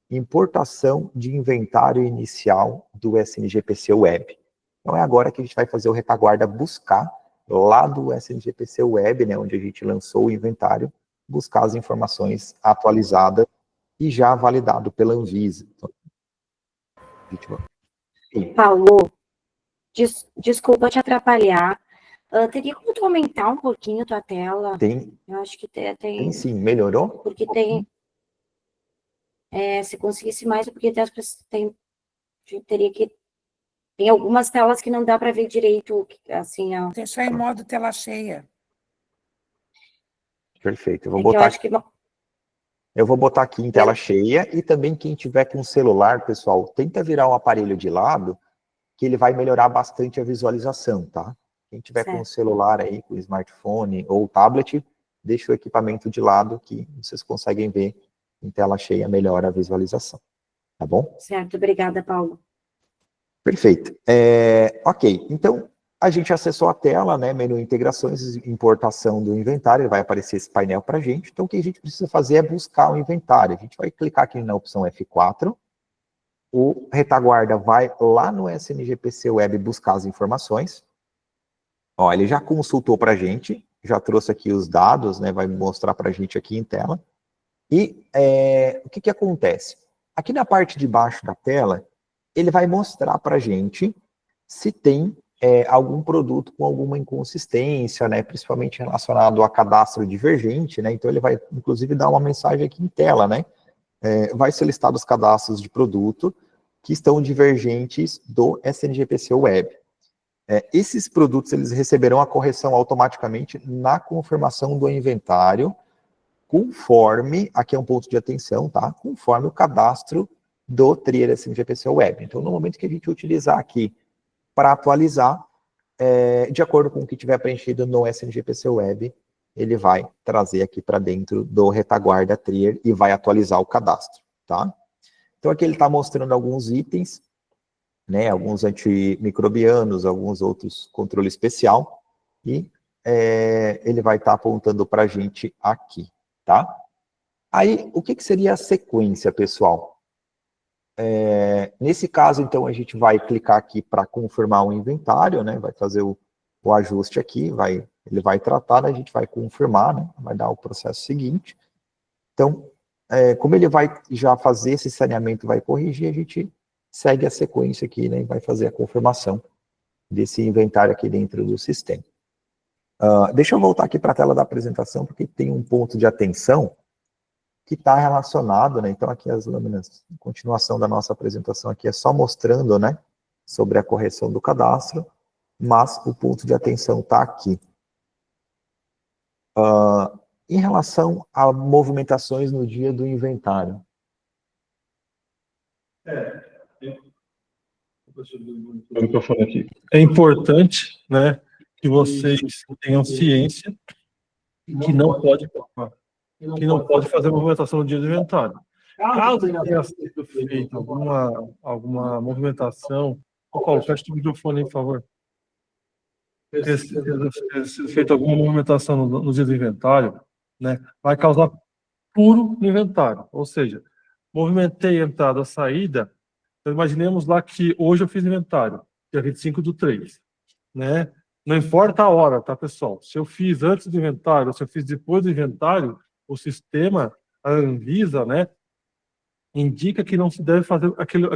importação de inventário inicial do SNGPC Web. Então é agora que a gente vai fazer o retaguarda buscar lá do SNGPC Web, né, onde a gente lançou o inventário, buscar as informações atualizadas e já validado pela Anvisa. Então, Paulo, desculpa te atrapalhar. Teria como tu aumentar um pouquinho tua tela? Eu acho que tem sim, melhorou? Porque tem... se conseguisse mais, porque teria que... Tem algumas telas que não dá para ver direito, assim, ó. Deixar em modo tela cheia. Perfeito, eu vou Eu botar acho que... Eu vou botar aqui em tela cheia, e também quem tiver com celular, pessoal, tenta virar o aparelho de lado, que ele vai melhorar bastante a visualização, tá? Quem tiver com o celular aí, com o smartphone ou tablet, deixa o equipamento de lado, que vocês conseguem ver em tela cheia, melhora a visualização, tá bom? Certo, obrigada, Paulo. Perfeito. Ok, então a gente acessou a tela, né, menu integrações, importação do inventário, vai aparecer esse painel para a gente. Então o que a gente precisa fazer é buscar o inventário. A gente vai clicar aqui na opção F4, o retaguarda vai lá no SNGPC Web buscar as informações. Ó, ele já consultou para a gente, já trouxe aqui os dados, né, vai mostrar para a gente aqui em tela. E o que acontece? Aqui na parte de baixo da tela, ele vai mostrar para a gente se tem algum produto com alguma inconsistência, né, principalmente relacionado a cadastro divergente, né, então ele vai, inclusive, dar uma mensagem aqui em tela, né, vai ser listado os cadastros de produto que estão divergentes do SNGPC Web. Esses produtos, eles receberão a correção automaticamente na confirmação do inventário, conforme, aqui é um ponto de atenção, tá, conforme o cadastro do Trier SNGPC Web. Então, no momento que a gente utilizar aqui para atualizar, de acordo com o que tiver preenchido no SNGPC Web, ele vai trazer aqui para dentro do retaguarda Trier e vai atualizar o cadastro, tá? Então aqui ele está mostrando alguns itens, né, alguns antimicrobianos, alguns outros controle especial, e ele vai estar apontando para a gente aqui, tá? Aí, o que seria a sequência, pessoal? Nesse caso, então, a gente vai clicar aqui para confirmar o inventário, né? Vai fazer o ajuste aqui, ele vai tratar, né? A gente vai confirmar, né? Vai dar o processo seguinte. Então, como ele vai já fazer esse saneamento, vai corrigir, a gente segue a sequência aqui, né? E vai fazer a confirmação desse inventário aqui dentro do sistema. Deixa eu voltar aqui para a tela da apresentação, porque tem um ponto de atenção que está relacionado, né? Então, aqui as lâminas, a continuação da nossa apresentação aqui é só mostrando, né? Sobre a correção do cadastro, mas o ponto de atenção está aqui. Em relação a movimentações no dia do inventário. O microfone aqui. É importante, né, que vocês tenham ciência que não pode fazer movimentação no dia do inventário. Caso tenha sido feita alguma movimentação, Paulo, fecha o microfone, por favor. Tenha sido feita alguma movimentação no dia do inventário, né, vai causar puro no inventário, ou seja, movimentei a entrada, a saída. Então, imaginemos lá que hoje eu fiz inventário, dia 25/3, né? Não importa a hora, tá, pessoal? Se eu fiz antes do inventário, ou se eu fiz depois do inventário, o sistema, a Anvisa, né, indica que não se deve fazer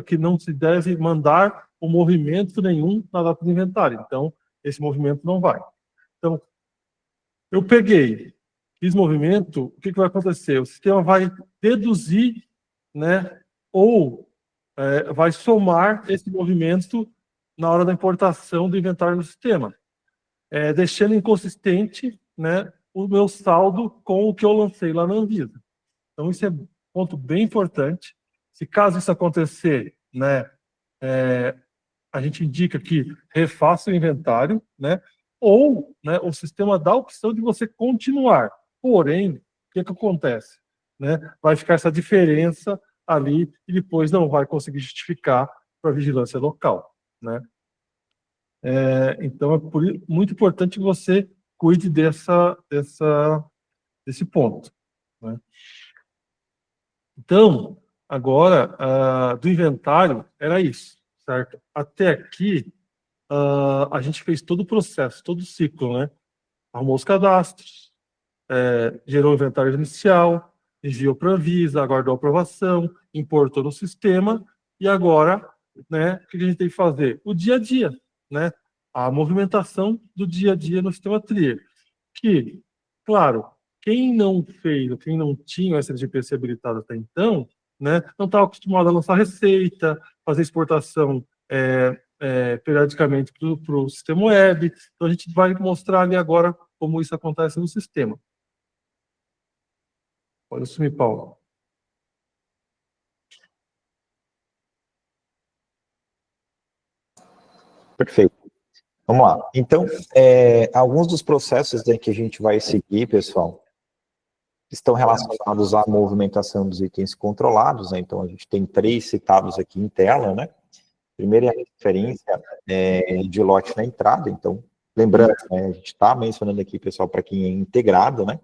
que não se deve mandar o movimento nenhum na data do inventário. Então, esse movimento não vai. Então, eu peguei, fiz movimento, o que vai acontecer? O sistema vai deduzir, né, ou vai somar esse movimento na hora da importação do inventário no sistema, deixando inconsistente, né, o meu saldo com o que eu lancei lá na Anvisa. Então, isso é um ponto bem importante. Se caso isso acontecer, né, a gente indica que refaça o inventário, né, ou, né, o sistema dá a opção de você continuar. Porém, o que acontece? Né, vai ficar essa diferença ali e depois não vai conseguir justificar para a vigilância local, né? Então, é muito importante que você cuide desse ponto, né? Então, agora, do inventário, era isso, certo? Até aqui, a gente fez todo o processo, todo o ciclo, né? Arrumou os cadastros, gerou o inventário inicial, enviou para a Anvisa, aguardou a aprovação, importou no sistema, e agora, né, o que a gente tem que fazer? O dia a dia, né? A movimentação do dia a dia no sistema Trier. Que, claro, quem não fez, ou quem não tinha o SNGPC habilitado até então, né, não estava acostumado a lançar receita, fazer exportação periodicamente para o sistema web. Então, a gente vai mostrar ali agora como isso acontece no sistema. Pode assumir, Paulo. Perfeito. Vamos lá. Então, alguns dos processos, né, que a gente vai seguir, pessoal, estão relacionados à movimentação dos itens controlados, né? Então, a gente tem 3 citados aqui em tela, né? Primeiro é a referência de lote na entrada. Então, lembrando, né, a gente está mencionando aqui, pessoal, para quem é integrado, né?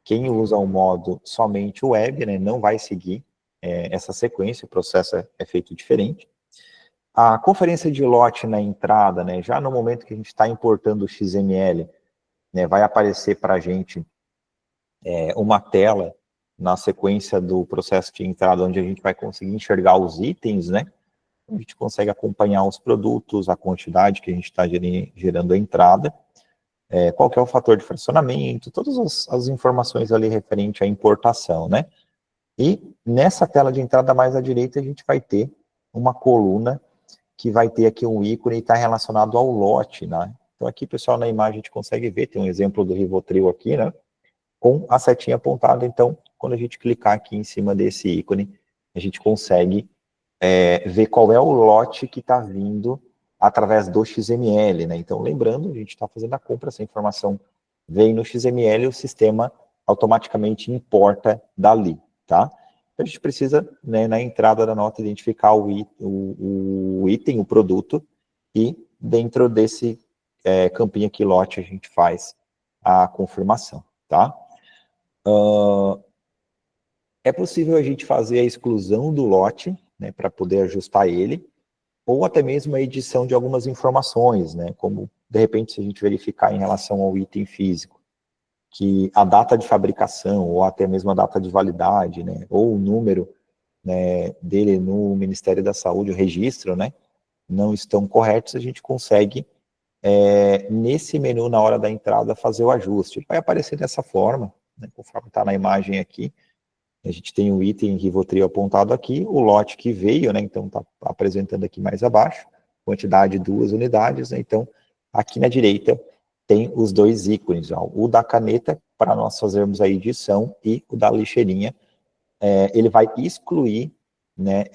Quem usa o modo somente web, né, não vai seguir essa sequência, o processo é feito diferente. A conferência de lote na entrada, né, já no momento que a gente está importando o XML, né, vai aparecer para a gente uma tela na sequência do processo de entrada, onde a gente vai conseguir enxergar os itens, né? A gente consegue acompanhar os produtos, a quantidade que a gente está gerando a entrada, qual que é o fator de fracionamento, todas as informações ali referente à importação, né? E nessa tela de entrada mais à direita, a gente vai ter uma coluna que vai ter aqui um ícone e está relacionado ao lote, né? Então aqui, pessoal, na imagem a gente consegue ver, tem um exemplo do Rivotril aqui, né? Com a setinha apontada. Então, quando a gente clicar aqui em cima desse ícone, a gente consegue ver qual é o lote que está vindo através do XML, né? Então, lembrando, a gente está fazendo a compra, essa informação vem no XML e o sistema automaticamente importa dali, tá? Então, a gente precisa, né, na entrada da nota, identificar o item, o produto, e dentro desse campinho aqui, lote, a gente faz a confirmação, tá? É possível a gente fazer a exclusão do lote, né, para poder ajustar ele, ou até mesmo a edição de algumas informações, né, como, de repente, se a gente verificar em relação ao item físico, que a data de fabricação, ou até mesmo a data de validade, né, ou o número, né, dele no Ministério da Saúde, o registro, né, não estão corretos, a gente consegue, nesse menu, na hora da entrada, fazer o ajuste. Vai aparecer dessa forma, né, conforme está na imagem aqui. A gente tem o item Rivotril apontado aqui, o lote que veio, né, então está apresentando aqui mais abaixo, quantidade 2 unidades, né, então aqui na direita tem os 2 ícones, ó, o da caneta, para nós fazermos a edição, e o da lixeirinha, ele vai excluir, né,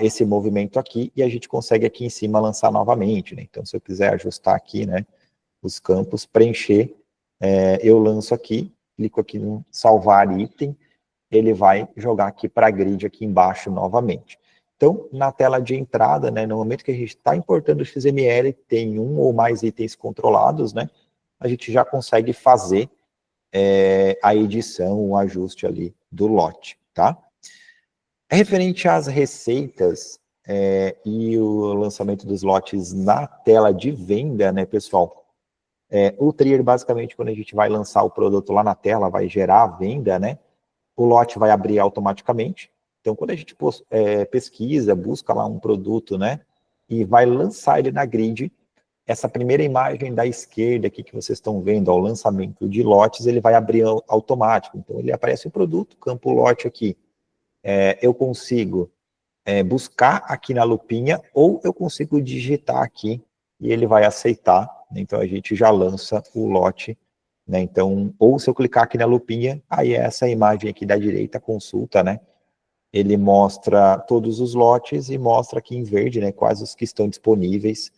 esse movimento aqui, e a gente consegue aqui em cima lançar novamente, né, então se eu quiser ajustar aqui, né, os campos, preencher, eu lanço aqui, clico aqui no salvar item, ele vai jogar aqui para a grid aqui embaixo novamente. Então, na tela de entrada, né, no momento que a gente está importando o XML, tem um ou mais itens controlados, né, a gente já consegue fazer a edição, o ajuste ali do lote, tá? Referente às receitas e o lançamento dos lotes na tela de venda, né, pessoal, o Trier, basicamente, quando a gente vai lançar o produto lá na tela, vai gerar a venda, né, o lote vai abrir automaticamente. Então, quando a gente pesquisa, busca lá um produto, né, e vai lançar ele na grid, essa primeira imagem da esquerda aqui que vocês estão vendo, o lançamento de lotes, ele vai abrir automático. Então, ele aparece o produto, campo lote aqui. Eu consigo buscar aqui na lupinha, ou eu consigo digitar aqui, e ele vai aceitar. Então, a gente já lança o lote, né? Então, ou se eu clicar aqui na lupinha, aí é essa imagem aqui da direita, consulta, né? Ele mostra todos os lotes e mostra aqui em verde, né, quais os que estão disponíveis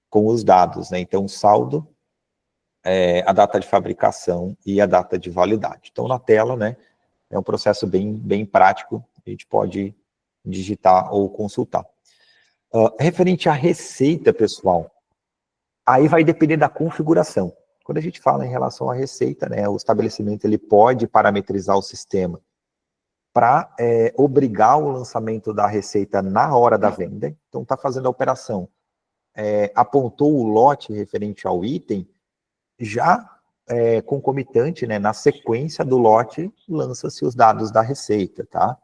com os dados, né? Então, saldo, a data de fabricação e a data de validade. Então, na tela, né, é um processo bem prático, a gente pode digitar ou consultar. Referente à receita, pessoal, aí vai depender da configuração. Quando a gente fala em relação à receita, né, o estabelecimento ele pode parametrizar o sistema para obrigar o lançamento da receita na hora da venda. Então, está fazendo a operação, apontou o lote referente ao item, já concomitante, né, na sequência do lote, lança-se os dados da receita, tá?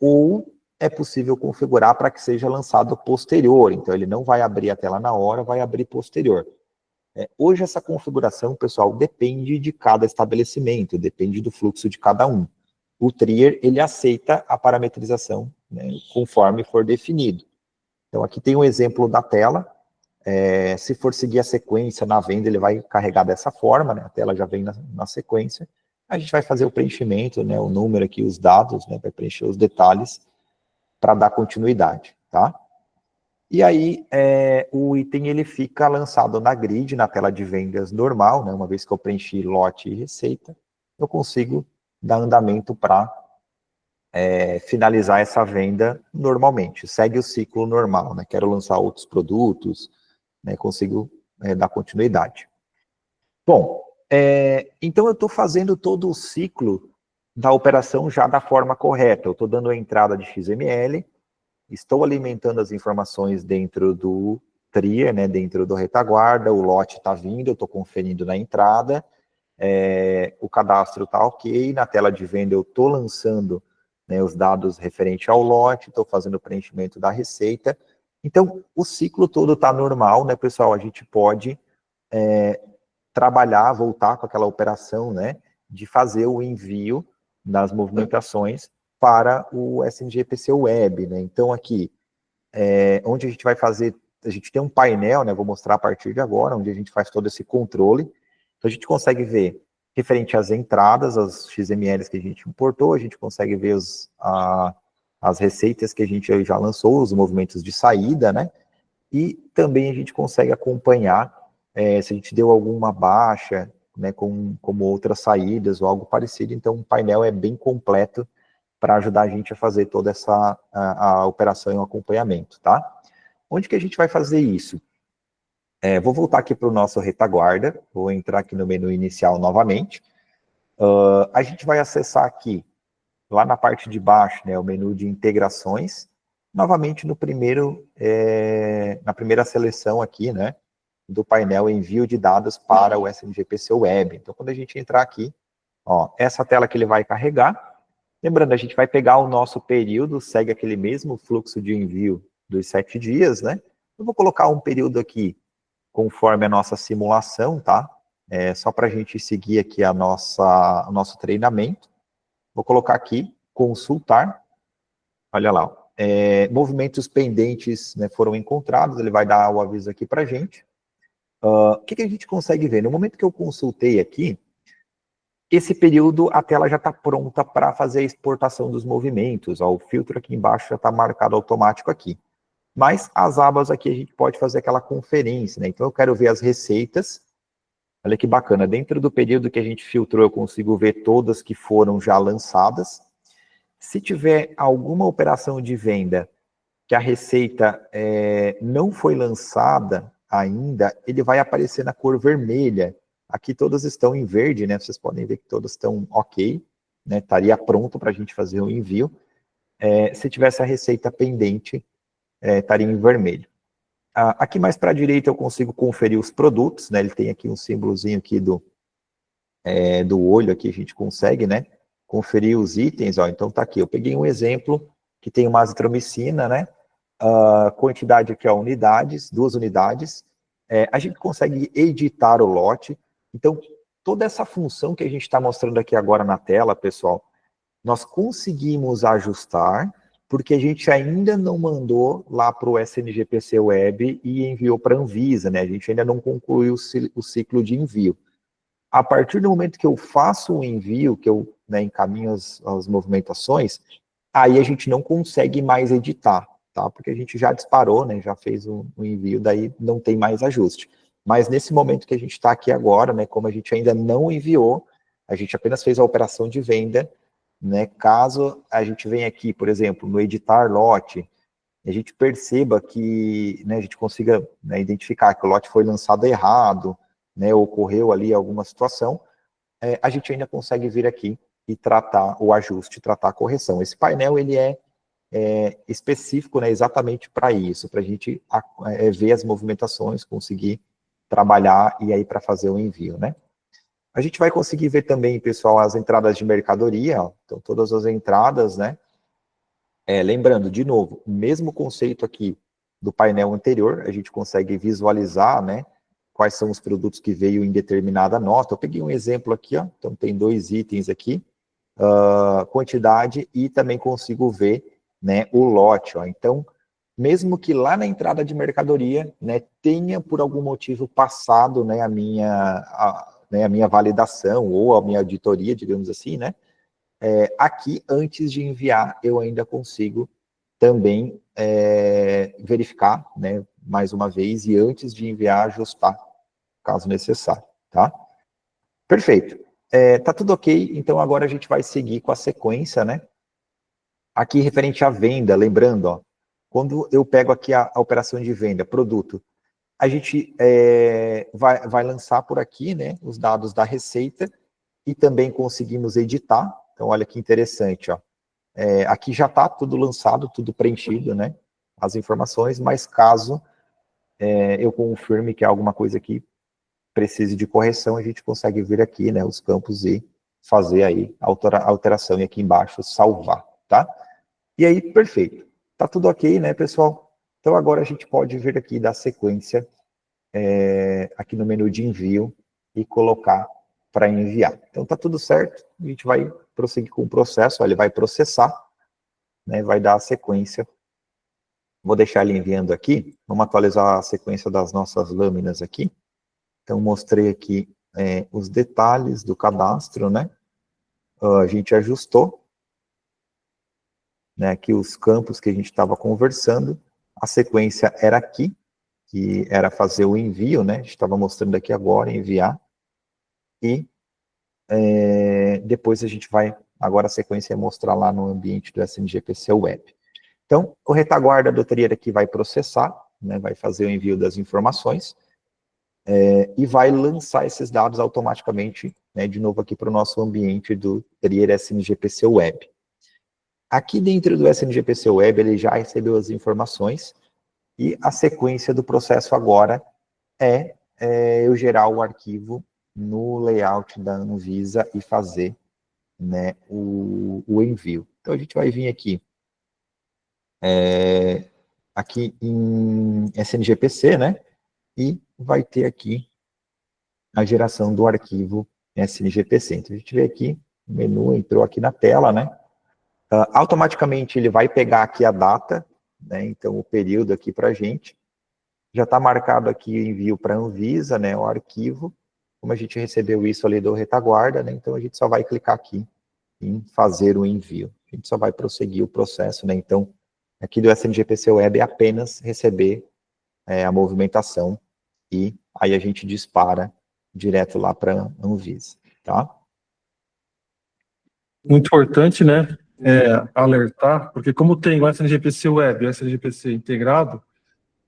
Ou é possível configurar para que seja lançado posterior, então ele não vai abrir a tela na hora, vai abrir posterior. Hoje essa configuração, pessoal, depende de cada estabelecimento, depende do fluxo de cada um. O Trier, ele aceita a parametrização, né, conforme for definido. Então aqui tem um exemplo da tela, se for seguir a sequência na venda, ele vai carregar dessa forma, né, a tela já vem na sequência, a gente vai fazer o preenchimento, né, o número aqui, os dados, né, vai preencher os detalhes para dar continuidade, tá? E aí, o item ele fica lançado na grid, na tela de vendas normal, né? Uma vez que eu preenchi lote e receita, eu consigo dar andamento para finalizar essa venda normalmente. Segue o ciclo normal, né? Quero lançar outros produtos, né? Consigo dar continuidade. Bom, então eu estou fazendo todo o ciclo da operação já da forma correta. Eu estou dando a entrada de XML, estou alimentando as informações dentro do Trier, né, dentro do retaguarda, o lote está vindo, eu estou conferindo na entrada, o cadastro está ok, na tela de venda eu estou lançando, né, os dados referentes ao lote, estou fazendo o preenchimento da receita. Então, o ciclo todo está normal, né, pessoal? A gente pode trabalhar, voltar com aquela operação, né, de fazer o envio das movimentações para o SNGPC Web, né? Então, aqui, onde a gente vai fazer, a gente tem um painel, né? Vou mostrar a partir de agora, onde a gente faz todo esse controle. Então, a gente consegue ver, referente às entradas, as XMLs que a gente importou, a gente consegue ver as receitas que a gente já lançou, os movimentos de saída, né? E também a gente consegue acompanhar se a gente deu alguma baixa, né? Como outras saídas ou algo parecido. Então, o painel é bem completo para ajudar a gente a fazer toda essa a operação e o acompanhamento, tá? Onde que a gente vai fazer isso? Vou voltar aqui para o nosso retaguarda, vou entrar aqui no menu inicial novamente. A gente vai acessar aqui lá na parte de baixo, né, o menu de integrações, novamente no primeiro, na primeira seleção aqui, né, do painel envio de dados para o SNGPC Web. Então, quando a gente entrar aqui, ó, essa tela que ele vai carregar, lembrando, a gente vai pegar o nosso período, segue aquele mesmo fluxo de envio dos 7 dias, né? Eu vou colocar um período aqui conforme a nossa simulação, tá? Só para a gente seguir aqui o nosso treinamento. Vou colocar aqui, consultar. Olha lá, ó. Movimentos pendentes, né, foram encontrados, ele vai dar o aviso aqui para a gente. O que a gente consegue ver? No momento que eu consultei aqui, esse período, a tela já está pronta para fazer a exportação dos movimentos. Ó, o filtro aqui embaixo já está marcado automático aqui. Mas as abas aqui a gente pode fazer aquela conferência, né? Então eu quero ver as receitas. Olha que bacana, dentro do período que a gente filtrou, eu consigo ver todas que foram já lançadas. Se tiver alguma operação de venda que a receita não foi lançada ainda, ele vai aparecer na cor vermelha. Aqui todas estão em verde, né? Vocês podem ver que todas estão ok, né? Estaria pronto para a gente fazer o envio. Se tivesse a receita pendente, estaria em vermelho. Aqui mais para a direita eu consigo conferir os produtos, né? Ele tem aqui um símbolozinho aqui do olho, aqui a gente consegue, né? Conferir os itens, ó. Então tá aqui, eu peguei um exemplo que tem uma azitromicina, né? Quantidade aqui, ó, unidades, 2 unidades. A gente consegue editar o lote. Então, toda essa função que a gente está mostrando aqui agora na tela, pessoal, nós conseguimos ajustar, porque a gente ainda não mandou lá para o SNGPC Web e enviou para a Anvisa, né? A gente ainda não concluiu o ciclo de envio. A partir do momento que eu faço o envio, que eu, né, encaminho as movimentações, aí a gente não consegue mais editar, tá? Porque a gente já disparou, né? Já fez o envio, daí não tem mais ajuste. Mas nesse momento que a gente está aqui agora, né, como a gente ainda não enviou, a gente apenas fez a operação de venda, né, caso a gente venha aqui, por exemplo, no editar lote, a gente perceba que, né, a gente consiga, né, identificar que o lote foi lançado errado, né, ocorreu ali alguma situação, a gente ainda consegue vir aqui e tratar o ajuste, tratar a correção. Esse painel, ele é específico, né, exatamente para isso, para a gente ver as movimentações, conseguir trabalhar e aí para fazer o envio, né? A gente vai conseguir ver também, pessoal, as entradas de mercadoria, ó. Então todas as entradas, né? Lembrando, de novo, o mesmo conceito aqui do painel anterior, a gente consegue visualizar, né, quais são os produtos que veio em determinada nota. Eu peguei um exemplo aqui, ó, então tem 2 itens aqui, quantidade, e também consigo ver, né, o lote, ó. Então, mesmo que lá na entrada de mercadoria, né, tenha por algum motivo passado, né, a minha validação ou a minha auditoria, digamos assim, né, aqui, antes de enviar, eu ainda consigo também verificar, né, mais uma vez, e antes de enviar, ajustar, caso necessário, tá? Perfeito. Tá tudo ok, então agora a gente vai seguir com a sequência, né? Aqui, referente à venda, lembrando, ó, quando eu pego aqui a operação de venda, produto, a gente vai lançar por aqui, né, os dados da receita, e também conseguimos editar. Então, olha que interessante, ó. Aqui já está tudo lançado, tudo preenchido, né, as informações, mas caso eu confirme que há alguma coisa que precise de correção, a gente consegue vir aqui, né, os campos e fazer aí a alteração, e aqui embaixo salvar, tá? E aí, perfeito. Tá tudo ok, né, pessoal? Então, agora a gente pode vir aqui dar sequência aqui no menu de envio e colocar para enviar. Então, tá tudo certo. A gente vai prosseguir com o processo. Ó, ele vai processar, né, vai dar a sequência. Vou deixar ele enviando aqui. Vamos atualizar a sequência das nossas lâminas aqui. Então, mostrei aqui os detalhes do cadastro, né? A gente ajustou, né, aqui os campos que a gente estava conversando. A sequência era aqui, que era fazer o envio, né? A gente estava mostrando aqui agora, enviar. E depois a gente vai, agora a sequência é mostrar lá no ambiente do SNGPC Web. Então, o retaguarda do Trier aqui vai processar, né, vai fazer o envio das informações, e vai lançar esses dados automaticamente, né, de novo aqui para o nosso ambiente do Trier SNGPC Web. Aqui dentro do SNGPC Web, ele já recebeu as informações e a sequência do processo agora é eu gerar o arquivo no layout da Anvisa e fazer, né, o envio. Então, a gente vai vir aqui, aqui em SNGPC, né, e vai ter aqui a geração do arquivo SNGPC. Então, a gente vê aqui, o menu entrou aqui na tela, né, automaticamente ele vai pegar aqui a data, né, então o período aqui para a gente, já está marcado aqui o envio para a Anvisa, né, o arquivo, como a gente recebeu isso ali do retaguarda, né, então a gente só vai clicar aqui em fazer o envio. A gente só vai prosseguir o processo, né, então aqui do SNGPC Web é apenas receber a movimentação e aí a gente dispara direto lá para a Anvisa, tá? Muito importante, né, alertar, porque como tem o SNGPC Web e o SNGPC integrado,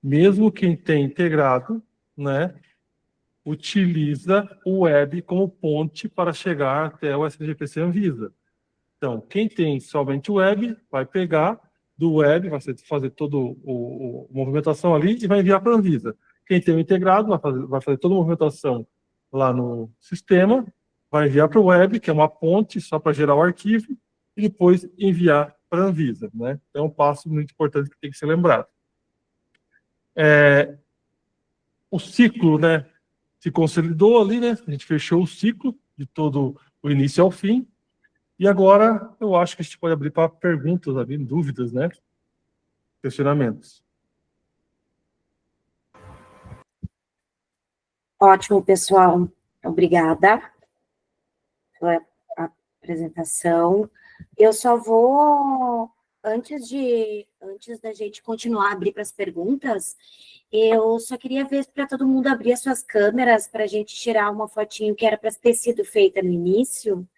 mesmo quem tem integrado, né, utiliza o web como ponte para chegar até o SNGPC Anvisa. Então, quem tem somente o web, vai pegar do web, vai fazer toda a movimentação ali e vai enviar para a Anvisa. Quem tem o integrado, vai fazer toda a movimentação lá no sistema, vai enviar para o web, que é uma ponte só para gerar o arquivo, e depois enviar para a Anvisa, né? Então, é um passo muito importante que tem que ser lembrado. O ciclo, né, se consolidou ali, né? A gente fechou o ciclo de todo o início ao fim. E agora eu acho que a gente pode abrir para perguntas, abrir dúvidas, né? Questionamentos. Ótimo, pessoal. Obrigada pela apresentação. Eu só vou, antes da gente continuar a abrir para as perguntas, eu só queria ver para todo mundo abrir as suas câmeras para a gente tirar uma fotinho que era para ter sido feita no início.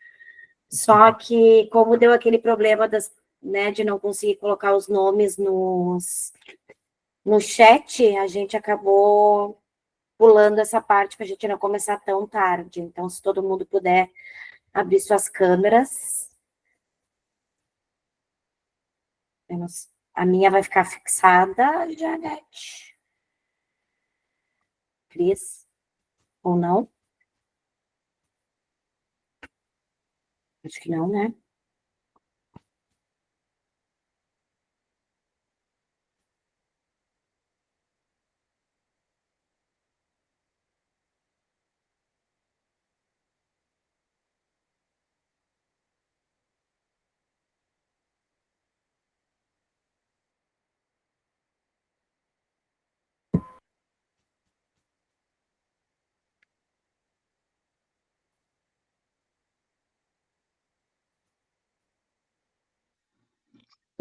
Só que, como deu aquele problema né, de não conseguir colocar os nomes no chat, a gente acabou pulando essa parte para a gente não começar tão tarde. Então, se todo mundo puder abrir suas câmeras. A minha vai ficar fixada, Janete. Cris? Ou não? Acho que não, né?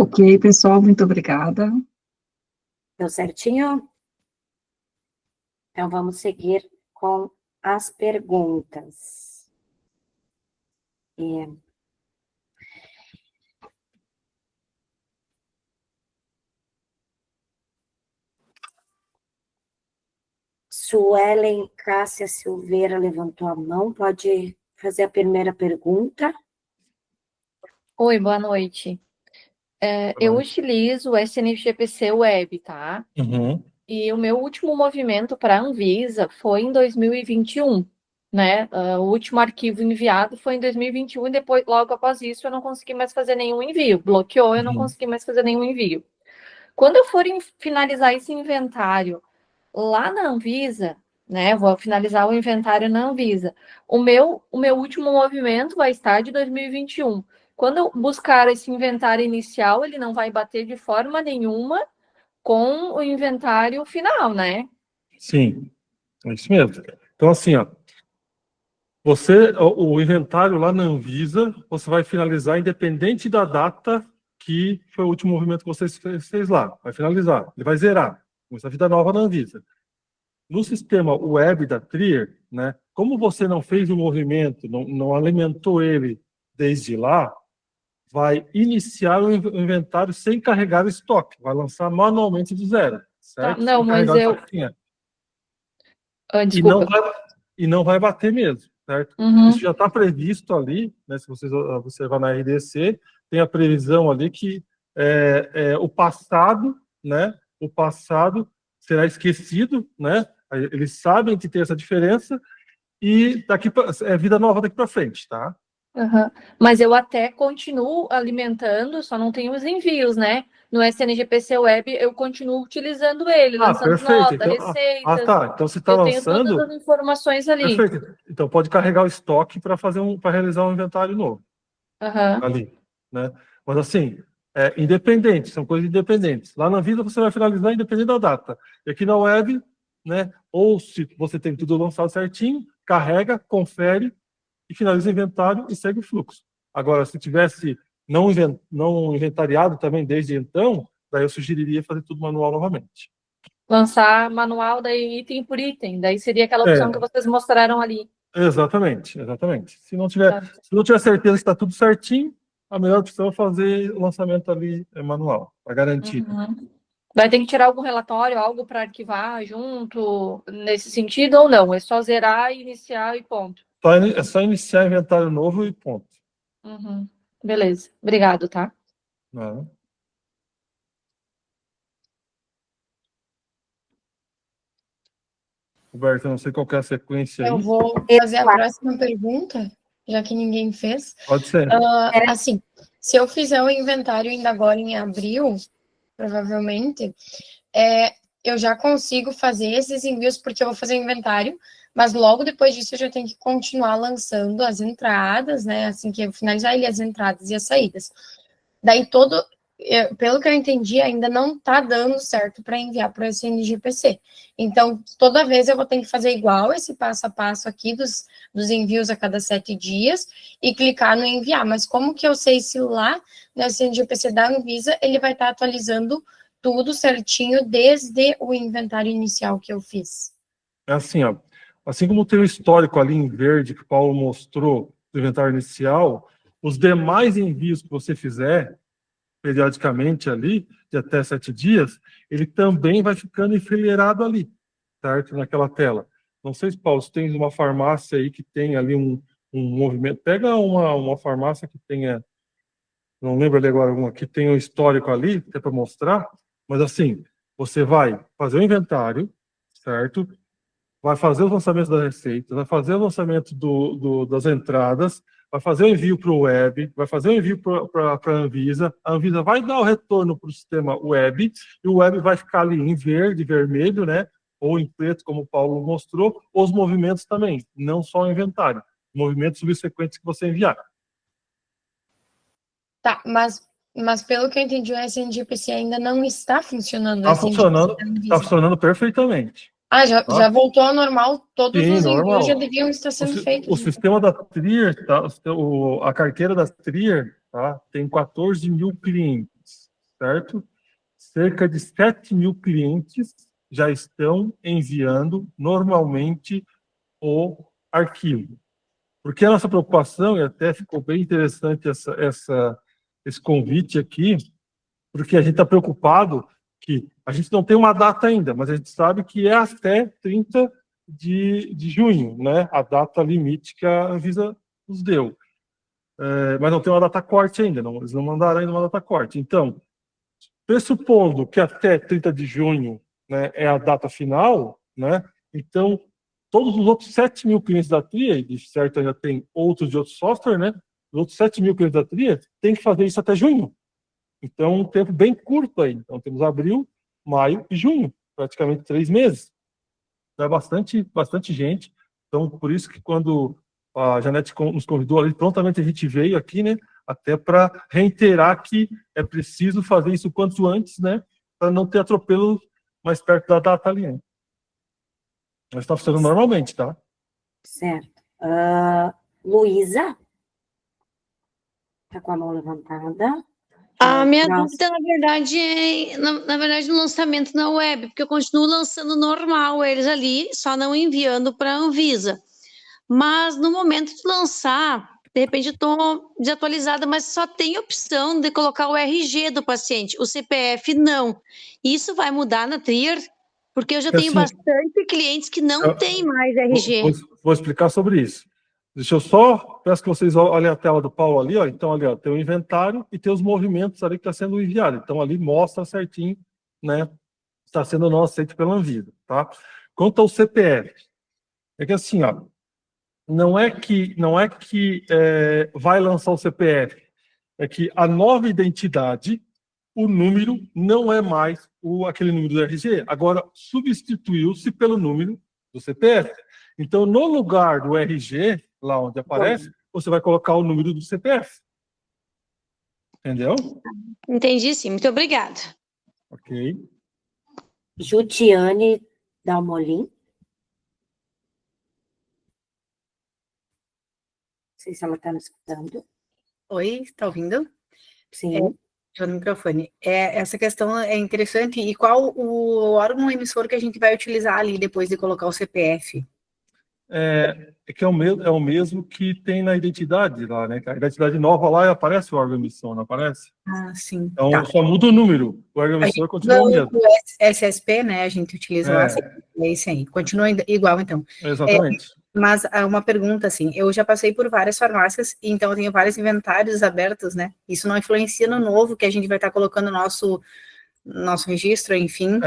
Ok, pessoal, muito obrigada. Deu certinho? Então, vamos seguir com as perguntas. Suelen Cássia Silveira levantou a mão. Pode fazer a primeira pergunta? Oi, boa noite. Eu utilizo o SNGPC Web, tá? Uhum. E o meu último movimento para a Anvisa foi em 2021, né? O último arquivo enviado foi em 2021 e depois, logo após isso, eu não consegui mais fazer nenhum envio. Bloqueou, eu não consegui mais fazer nenhum envio. Quando eu for finalizar esse inventário lá na Anvisa, né? Vou finalizar o inventário na Anvisa. O meu último movimento vai estar de 2021. Quando eu buscar esse inventário inicial, ele não vai bater de forma nenhuma com o inventário final, né? Sim, é isso mesmo. Então, assim, ó, o inventário lá na Anvisa, você vai finalizar independente da data que foi o último movimento que você fez lá. Vai finalizar, ele vai zerar. Começa a vida nova na Anvisa. No sistema web da Trier, né, como você não fez o movimento, não alimentou ele desde lá, vai iniciar o inventário sem carregar o estoque, vai lançar manualmente do zero, certo? Não, Sem mas carregar o eu... estoque. Desculpa. E não vai bater mesmo. certo? Uhum. Isso já está previsto ali, né? Se vocês observar na RDC, tem a previsão ali que o passado, né? O passado será esquecido, né? Eles sabem que tem essa diferença e é vida nova daqui para frente, tá? Uhum. Mas eu até continuo alimentando, só não tenho os envios, né? No SNGPC Web eu continuo utilizando ele, lançando Perfeito. nota, Então, receitas. tá. Então você está Eu tenho todas lançando. as informações ali. Perfeito. Então pode carregar o estoque para realizar um inventário novo Uhum. ali, né? Mas assim, independente, são coisas independentes. Lá na Anvisa você vai finalizar independente da data. E aqui na web, né? Ou se você tem tudo lançado certinho, carrega, confere e finaliza o inventário e segue o fluxo. Agora, se tivesse não inventariado também desde então, daí eu sugeriria fazer tudo manual novamente. Lançar manual daí item por item, daí seria aquela opção que vocês mostraram ali. Exatamente. Se não tiver certeza que está tudo certinho, a melhor opção é fazer o lançamento ali manual, para garantir. Uhum. Vai ter que tirar algum relatório, algo para arquivar junto, nesse sentido, ou não? É só zerar, iniciar e ponto. É só iniciar inventário novo e ponto. Uhum. Beleza. Obrigado, tá? Não. Roberto, eu não sei qual que é a sequência aí. Eu vou fazer a próxima pergunta, já que ninguém fez. Pode ser. Assim, se eu fizer o inventário ainda agora em abril, provavelmente, eu já consigo fazer esses envios, porque eu vou fazer o inventário, mas logo depois disso eu já tenho que continuar lançando as entradas, né? Assim que eu finalizar ele, as entradas e as saídas. Daí pelo que eu entendi, ainda não está dando certo para enviar para o SNGPC. Então, toda vez eu vou ter que fazer igual esse passo a passo aqui dos envios a cada 7 dias e clicar no enviar. Mas como que eu sei se lá no SNGPC da Anvisa ele vai estar atualizando tudo certinho desde o inventário inicial que eu fiz? É assim, ó. Assim como tem o histórico ali em verde que o Paulo mostrou do inventário inicial, os demais envios que você fizer periodicamente ali, de até 7 dias, ele também vai ficando enfileirado ali, certo? Naquela tela. Não sei se, Paulo, se tem uma farmácia aí que tem ali um movimento. Pega uma farmácia que tenha, não lembro ali agora, uma que tenha um histórico ali, até para mostrar, mas assim, você vai fazer o inventário, certo? Vai fazer os lançamentos das receitas, vai fazer o lançamento das entradas, vai fazer o envio para o web, vai fazer o envio para a Anvisa vai dar o retorno para o sistema web, e o web vai ficar ali em verde, vermelho, né? Ou em preto, como o Paulo mostrou, os movimentos também, não só o inventário, movimentos subsequentes que você enviar. Tá, mas pelo que eu entendi, o SNGPC ainda não está funcionando. Está funcionando perfeitamente. Já voltou ao normal, todos Sim, os normal. envios já deviam estar sendo feitos. O sistema da Trier, tá? A carteira da Trier, tá? Tem 14 mil clientes, certo? Cerca de 7 mil clientes já estão enviando normalmente o arquivo. Porque a nossa preocupação, e até ficou bem interessante esse convite aqui, porque a gente está preocupado que a gente não tem uma data ainda, mas a gente sabe que é até 30 de junho, né? A data limite que a Anvisa nos deu. Mas não tem uma data corte ainda, eles não mandaram ainda uma data corte. Então, pressupondo que até 30 de junho, né, é a data final, né? Então, todos os outros 7 mil clientes da Trier, de certo ainda tem outros de outros software, né? Os outros 7 mil clientes da Trier têm que fazer isso até junho. Então, um tempo bem curto aí. Então, temos abril, maio e junho, praticamente 3 meses. Então, é bastante gente. Então, por isso que quando a Janete nos convidou ali, prontamente a gente veio aqui, né? Até para reiterar que é preciso fazer isso quanto antes, né? Para não ter atropelo mais perto da data ali, né? Mas está funcionando normalmente, tá? Certo. Luísa? Está com a mão levantada. A minha dúvida, na verdade, é no lançamento na web, porque eu continuo lançando normal eles ali, só não enviando para a Anvisa. Mas no momento de lançar, de repente eu estou desatualizada, mas só tem opção de colocar o RG do paciente, o CPF não. Isso vai mudar na Trier? Porque eu já tenho bastante clientes que não têm mais RG. Vou explicar sobre isso. Deixa eu só, peço que vocês olhem a tela do Paulo ali, ó. Então, ali, ó, tem o inventário e tem os movimentos ali que está sendo enviado. Então, ali mostra certinho, né? Está sendo não aceito pela Anvisa, tá? Quanto ao CPF, é que assim, ó, não é que vai lançar o CPF, é que a nova identidade, o número não é mais aquele número do RG, agora substituiu-se pelo número do CPF. Então, no lugar do RG, lá onde aparece, você vai colocar o número do CPF. Entendeu? Entendi, sim. Muito obrigada. Ok. Jutiane Dalmolin. Não sei se ela está me escutando. Oi, está ouvindo? Sim. Deixa no microfone. Essa questão é interessante. E qual o órgão emissor que a gente vai utilizar ali depois de colocar o CPF? É que é o mesmo que tem na identidade lá, né? A identidade nova lá aparece o órgão emissor, não aparece? Ah, sim. Então, Tá. só muda o número. O órgão emissor continua o mesmo. O SSP, né? A gente utiliza lá. É isso aí. Continua igual, então. Exatamente. Mas uma pergunta, assim, eu já passei por várias farmácias, então eu tenho vários inventários abertos, né? Isso não influencia no novo, que a gente vai estar colocando nosso registro, enfim,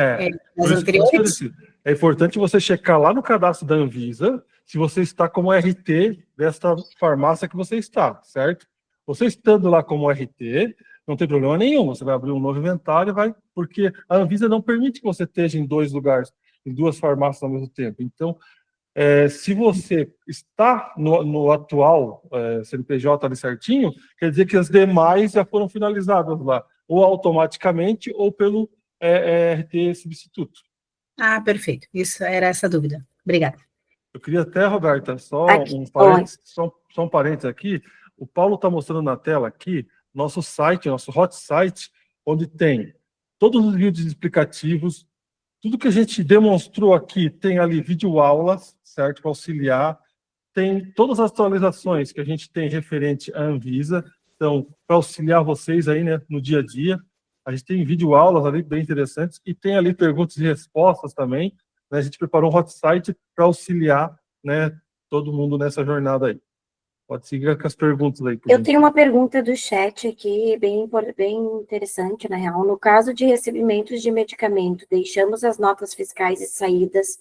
nas anteriores? É importante você checar lá no cadastro da Anvisa se você está como RT desta farmácia que você está, certo? Você estando lá como RT, não tem problema nenhum, você vai abrir um novo inventário e vai, porque a Anvisa não permite que você esteja em 2 lugares, em 2 farmácias ao mesmo tempo. Então, se você está no atual CNPJ ali certinho, quer dizer que as demais já foram finalizadas lá, ou automaticamente ou pelo RT substituto. Ah, perfeito. Isso era essa dúvida. Obrigada. Eu queria até, Roberta, só um parênteses aqui. O Paulo está mostrando na tela aqui nosso site, nosso hot site, onde tem todos os vídeos explicativos. Tudo que a gente demonstrou aqui tem ali videoaulas, certo? Para auxiliar. Tem todas as atualizações que a gente tem referente à Anvisa. Então, para auxiliar vocês aí, né, no dia a dia. A gente tem videoaulas ali bem interessantes e tem ali perguntas e respostas também. Né? A gente preparou um hot site para auxiliar, né, todo mundo nessa jornada aí. Pode seguir com as perguntas aí. Eu tenho uma pergunta do chat aqui, bem interessante, na real. No caso de recebimentos de medicamento, deixamos as notas fiscais e saídas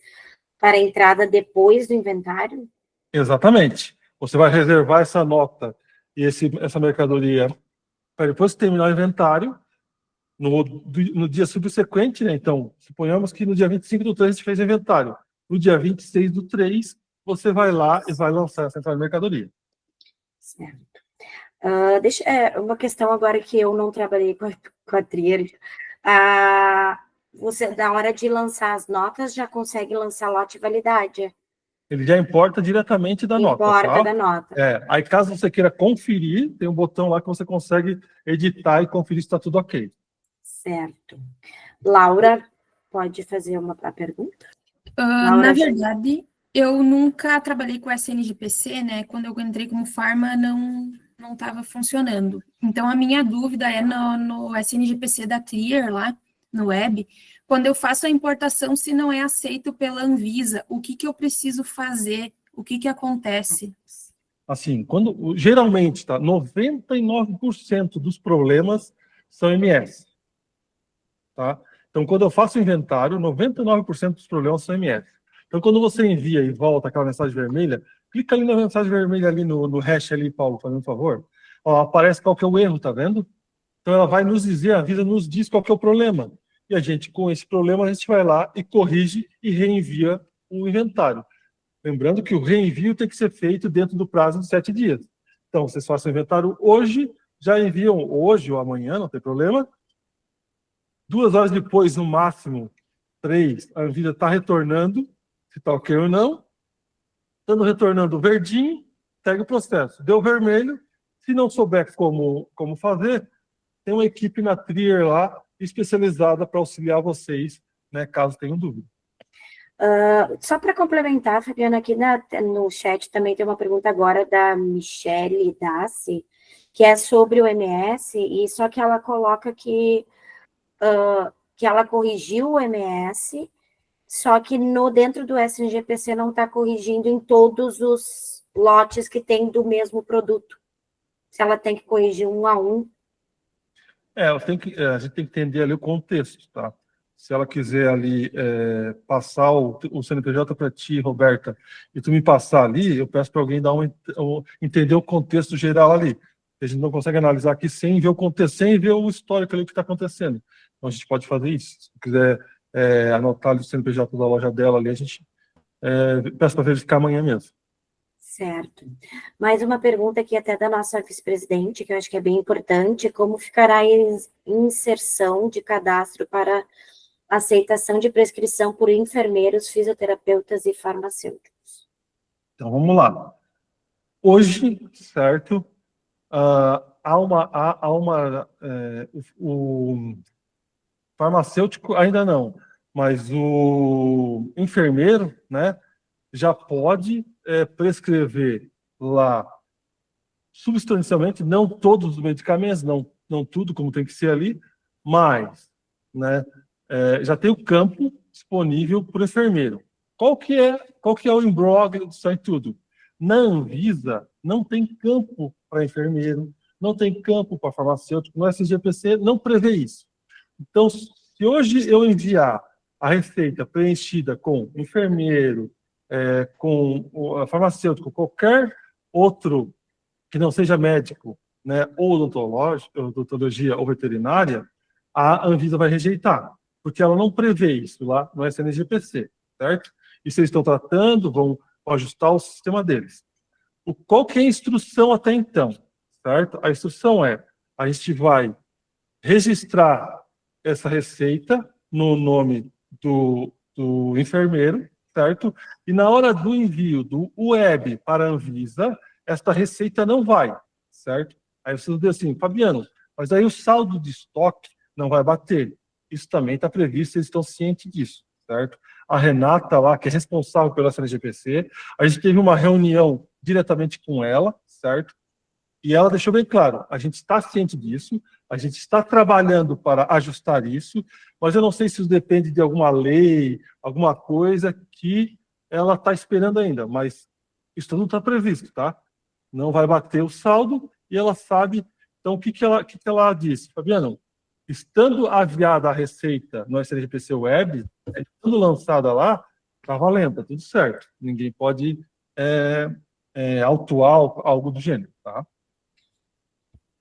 para entrada depois do inventário? Exatamente. Você vai reservar essa nota e essa mercadoria para depois terminar o inventário no dia subsequente, né? Então, suponhamos que no dia 25/3 a gente fez o inventário. No dia 26/3, você vai lá e vai lançar essa entrada de mercadoria. Certo. Uma questão agora que eu não trabalhei com a Trier. Você, na hora de lançar as notas, já consegue lançar lote e validade? Ele já importa diretamente da nota, tá? Importa da nota. Aí, caso você queira conferir, tem um botão lá que você consegue editar e conferir se está tudo ok. Certo. Laura, pode fazer a pergunta? Na verdade, eu nunca trabalhei com SNGPC, né? Quando eu entrei como farma, não estava funcionando. Então, a minha dúvida é no SNGPC da Trier, lá no web, quando eu faço a importação, se não é aceito pela Anvisa, o que eu preciso fazer? O que acontece? Assim, geralmente, tá, 99% dos problemas são MS. Tá? Então, quando eu faço o inventário, 99% dos problemas são MS. Então, quando você envia e volta aquela mensagem vermelha, clica ali na mensagem vermelha, ali no hash ali, Paulo, fazendo um favor. Ó, aparece qual que é o erro, tá vendo? Então, ela vai nos dizer, a Anvisa nos diz qual que é o problema. E a gente, com esse problema, a gente vai lá e corrige e reenvia o inventário. Lembrando que o reenvio tem que ser feito dentro do prazo de 7 dias. Então, vocês façam o inventário hoje, já enviam hoje ou amanhã, não tem problema. 2 horas depois, no máximo, 3, a Anvisa está retornando, se está ok ou não. Estando retornando verdinho, segue o processo. Deu vermelho, se não souber como fazer, tem uma equipe na Trier lá, especializada para auxiliar vocês, né, caso tenham dúvida. Só para complementar, Fabiana, aqui no chat também tem uma pergunta agora da Michele Dassi, que é sobre o MS, e só que ela coloca que ela corrigiu o MS, só que dentro do SNGPC não está corrigindo em todos os lotes que tem do mesmo produto. Se ela tem que corrigir um a um. A gente tem que entender ali o contexto, tá? Se ela quiser ali passar o CNPJ para ti, Roberta, e tu me passar ali, eu peço para alguém entender o contexto geral ali. A gente não consegue analisar aqui sem ver o contexto, sem ver o histórico ali que está acontecendo. Então a gente pode fazer isso. Se quiser anotar ali o CNPJ da loja dela ali, a gente peço para verificar amanhã mesmo. Certo. Mais uma pergunta aqui até da nossa vice-presidente, que eu acho que é bem importante, como ficará a inserção de cadastro para aceitação de prescrição por enfermeiros, fisioterapeutas e farmacêuticos? Então, vamos lá. Hoje, certo, o farmacêutico ainda não, mas o enfermeiro, né, já pode prescrever lá substancialmente, não todos os medicamentos, não tudo como tem que ser ali, mas, né, já tem o campo disponível para o enfermeiro. Qual que é o imbróglio disso aí tudo? Na Anvisa, não tem campo para enfermeiro, não tem campo para farmacêutico, no SGPC não prevê isso. Então, se hoje eu enviar a receita preenchida com enfermeiro, com o farmacêutico, qualquer outro que não seja médico, né, ou odontologia ou veterinária, a Anvisa vai rejeitar, porque ela não prevê isso lá no SNGPC, certo? Isso eles estão tratando, vão ajustar o sistema deles. Qual que é a instrução até então, certo? A instrução a gente vai registrar essa receita no nome do enfermeiro, certo? E na hora do envio do web para a Anvisa, esta receita não vai, certo? Aí você diz assim, Fabiano, mas aí o saldo de estoque não vai bater. Isso também está previsto, eles estão cientes disso, certo? A Renata lá, que é responsável pela SNGPC, a gente teve uma reunião diretamente com ela, certo? E ela deixou bem claro, a gente está ciente disso, a gente está trabalhando para ajustar isso, mas eu não sei se isso depende de alguma lei, alguma coisa que ela está esperando ainda, mas isso não está previsto, tá? Não vai bater o saldo e ela sabe. Então, o que ela disse? Fabiano, estando aviada a receita no SNGPC Web, estando lançada lá, está valendo, está tudo certo. Ninguém pode autuar algo do gênero, tá?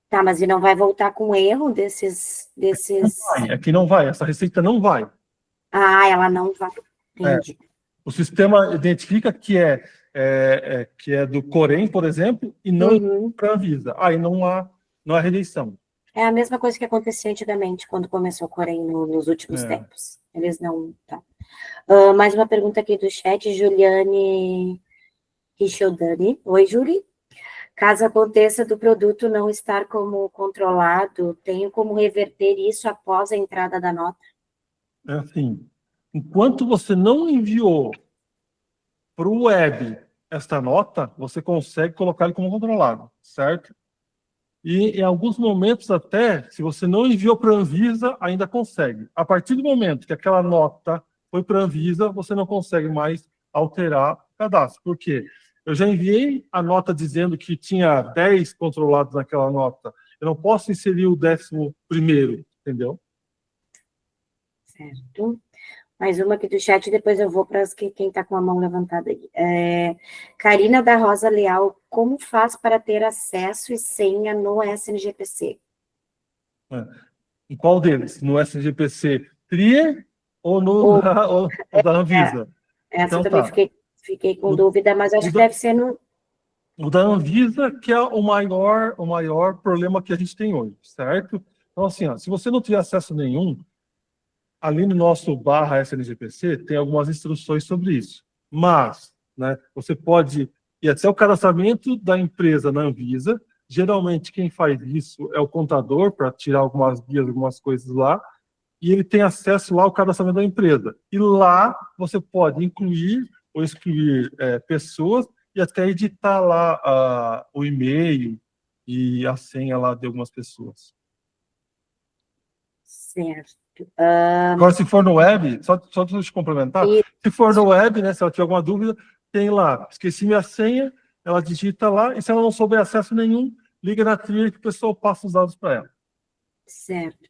Tá, mas e não vai voltar com erro desses... Aqui não vai, essa receita não vai. Ah, ela não vai. Entendi. O sistema identifica que é do Corém, por exemplo, e não para a Anvisa. Aí não há rejeição. É a mesma coisa que acontecia antigamente, quando começou o Corém nos últimos tempos. Eles não... Tá. Mais uma pergunta aqui do chat, Juliane Richodani. Oi, Júli. Caso aconteça do produto não estar como controlado, tenho como reverter isso após a entrada da nota? É assim, enquanto você não enviou para o web esta nota, você consegue colocar ele como controlado, certo? E em alguns momentos até, se você não enviou para a Anvisa, ainda consegue. A partir do momento que aquela nota foi para a Anvisa, você não consegue mais alterar o cadastro. Por quê? Eu já enviei a nota dizendo que tinha 10 controlados naquela nota. Eu não posso inserir o 11º, entendeu? Certo. Mais uma aqui do chat, depois eu vou para quem está com a mão levantada aí. Karina da Rosa Leal, como faz para ter acesso e senha no SNGPC? Em qual deles? No SNGPC Trier ou no da Anvisa? Essa então, também fiquei com dúvida, mas acho que deve ser no... O da Anvisa, que é o maior problema que a gente tem hoje, certo? Então, assim, se você não tiver acesso nenhum, ali no nosso /SNGPC tem algumas instruções sobre isso. Mas, né, você pode ir até o cadastramento da empresa na Anvisa. Geralmente, quem faz isso é o contador, para tirar algumas guias, algumas coisas lá, e ele tem acesso lá ao cadastramento da empresa. E lá você pode incluir ou excluir pessoas e até editar lá o e-mail e a senha lá de algumas pessoas. Certo. Agora, se for no web, só deixa eu complementar, se for no web, né, se ela tiver alguma dúvida, tem lá, esqueci minha senha, ela digita lá, e se ela não souber acesso nenhum, liga na Trier que o pessoal passa os dados para ela. Certo.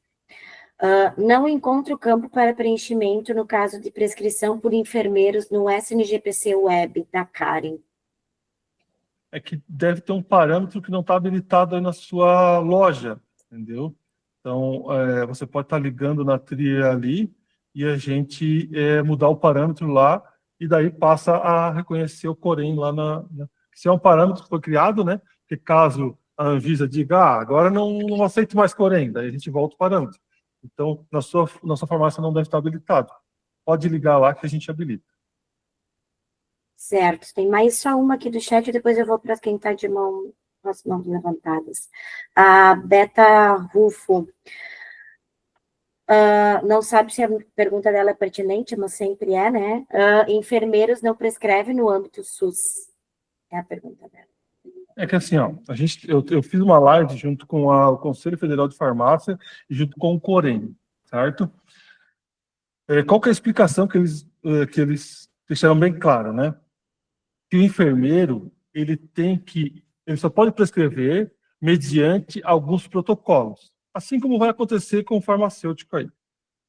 Não encontro campo para preenchimento no caso de prescrição por enfermeiros no SNGPC Web da Karen. É que deve ter um parâmetro que não está habilitado aí na sua loja, entendeu? Então, você pode estar ligando na Trier ali e a gente mudar o parâmetro lá e daí passa a reconhecer o Corém lá se é um parâmetro que foi criado, né? Que caso a Anvisa diga, agora não aceito mais Corém, daí a gente volta o parâmetro. Então, nossa farmácia não deve estar habilitado. Pode ligar lá que a gente habilita. Certo. Tem mais só uma aqui do chat, depois eu vou para quem está de mãos levantadas. A Beta Rufo. Não sabe se a pergunta dela é pertinente, mas sempre é, né? Enfermeiros não prescrevem no âmbito SUS. É a pergunta dela. É que assim, ó, eu fiz uma live junto com o Conselho Federal de Farmácia e junto com o Corém, certo? Qual que é a explicação que eles deixaram bem claro, né? Que o enfermeiro, ele só pode prescrever mediante alguns protocolos, assim como vai acontecer com o farmacêutico aí.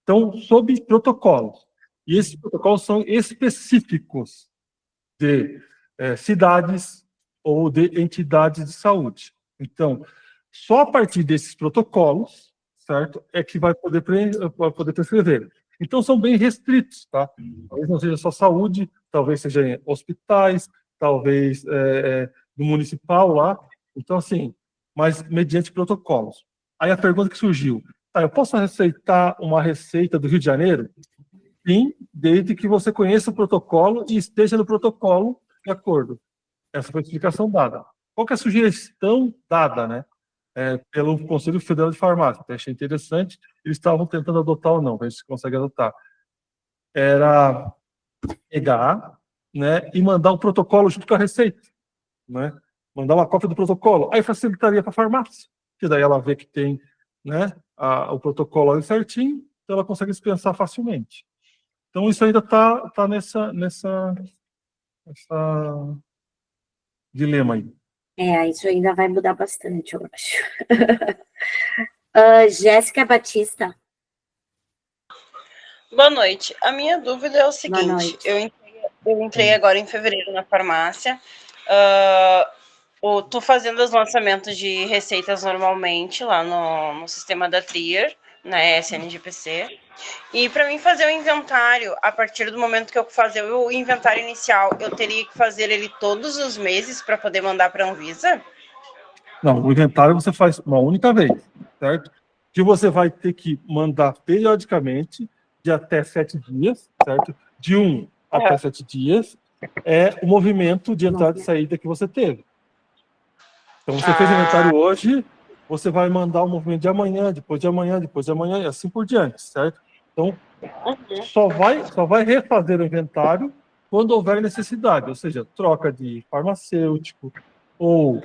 Então, sob protocolos. E esses protocolos são específicos de cidades ou de entidades de saúde. Então, só a partir desses protocolos, certo, é que vai poder prescrever. Então, são bem restritos, tá? Talvez não seja só saúde, talvez seja em hospitais, talvez no municipal lá. Então, assim, mas mediante protocolos. Aí a pergunta que surgiu, eu posso receitar uma receita do Rio de Janeiro? Sim, desde que você conheça o protocolo e esteja no protocolo de acordo. Essa foi a explicação dada. Qual que é a sugestão dada, né? Pelo Conselho Federal de Farmácia? Até achei interessante. Eles estavam tentando adotar ou não, ver se consegue adotar. Era pegar, né, e mandar um protocolo junto com a receita, né? Mandar uma cópia do protocolo. Aí facilitaria para a farmácia, que daí ela vê que tem, né, o protocolo ali certinho, então ela consegue dispensar facilmente. Então isso ainda está nessa dilema aí. Isso ainda vai mudar bastante, eu acho. Jéssica Batista. Boa noite. A minha dúvida é o seguinte, eu entrei agora em fevereiro na farmácia, tô fazendo os lançamentos de receitas normalmente lá no sistema da Trier, na SNGPC, e para mim fazer o inventário, a partir do momento que eu fazer o inventário inicial, eu teria que fazer ele todos os meses para poder mandar para a Anvisa? Não, o inventário você faz uma única vez, certo? Que você vai ter que mandar periodicamente, de até 7 dias, certo? De 1 até 7 dias, é o movimento de entrada e saída que você teve. Então, você fez o inventário hoje, você vai mandar o movimento de amanhã, depois de amanhã, depois de amanhã, e assim por diante, certo? Então, só vai refazer o inventário quando houver necessidade, ou seja, troca de farmacêutico, ou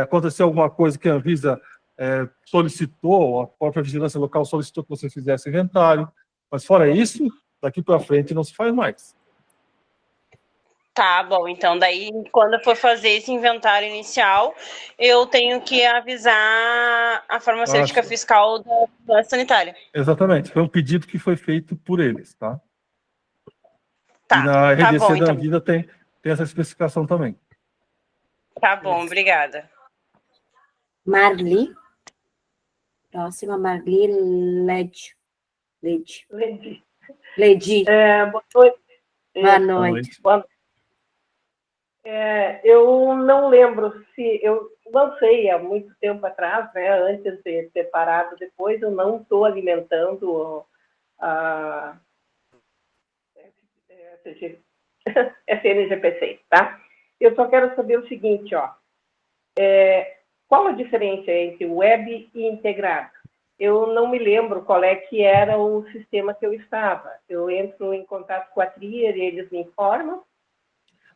aconteceu alguma coisa que a Anvisa solicitou, a própria vigilância local solicitou que você fizesse inventário, mas fora isso, daqui para frente não se faz mais. Tá bom, então daí quando eu for fazer esse inventário inicial, eu tenho que avisar a farmacêutica fiscal da sanitária. Exatamente, foi um pedido que foi feito por eles, tá? Tá, e na RDC bom, da então. Anvisa tem essa especificação também. Tá bom, obrigada. Marli. Próxima, Marli Ledi. Boa noite. Boa noite. Boa noite. Eu não lembro se eu lancei há muito tempo atrás, né, antes de ter parado depois, eu não estou alimentando a SNGPC, tá? Eu só quero saber o seguinte, qual a diferença entre web e integrado? Eu não me lembro qual é que era o sistema que eu estava. Eu entro em contato com a Trier e eles me informam?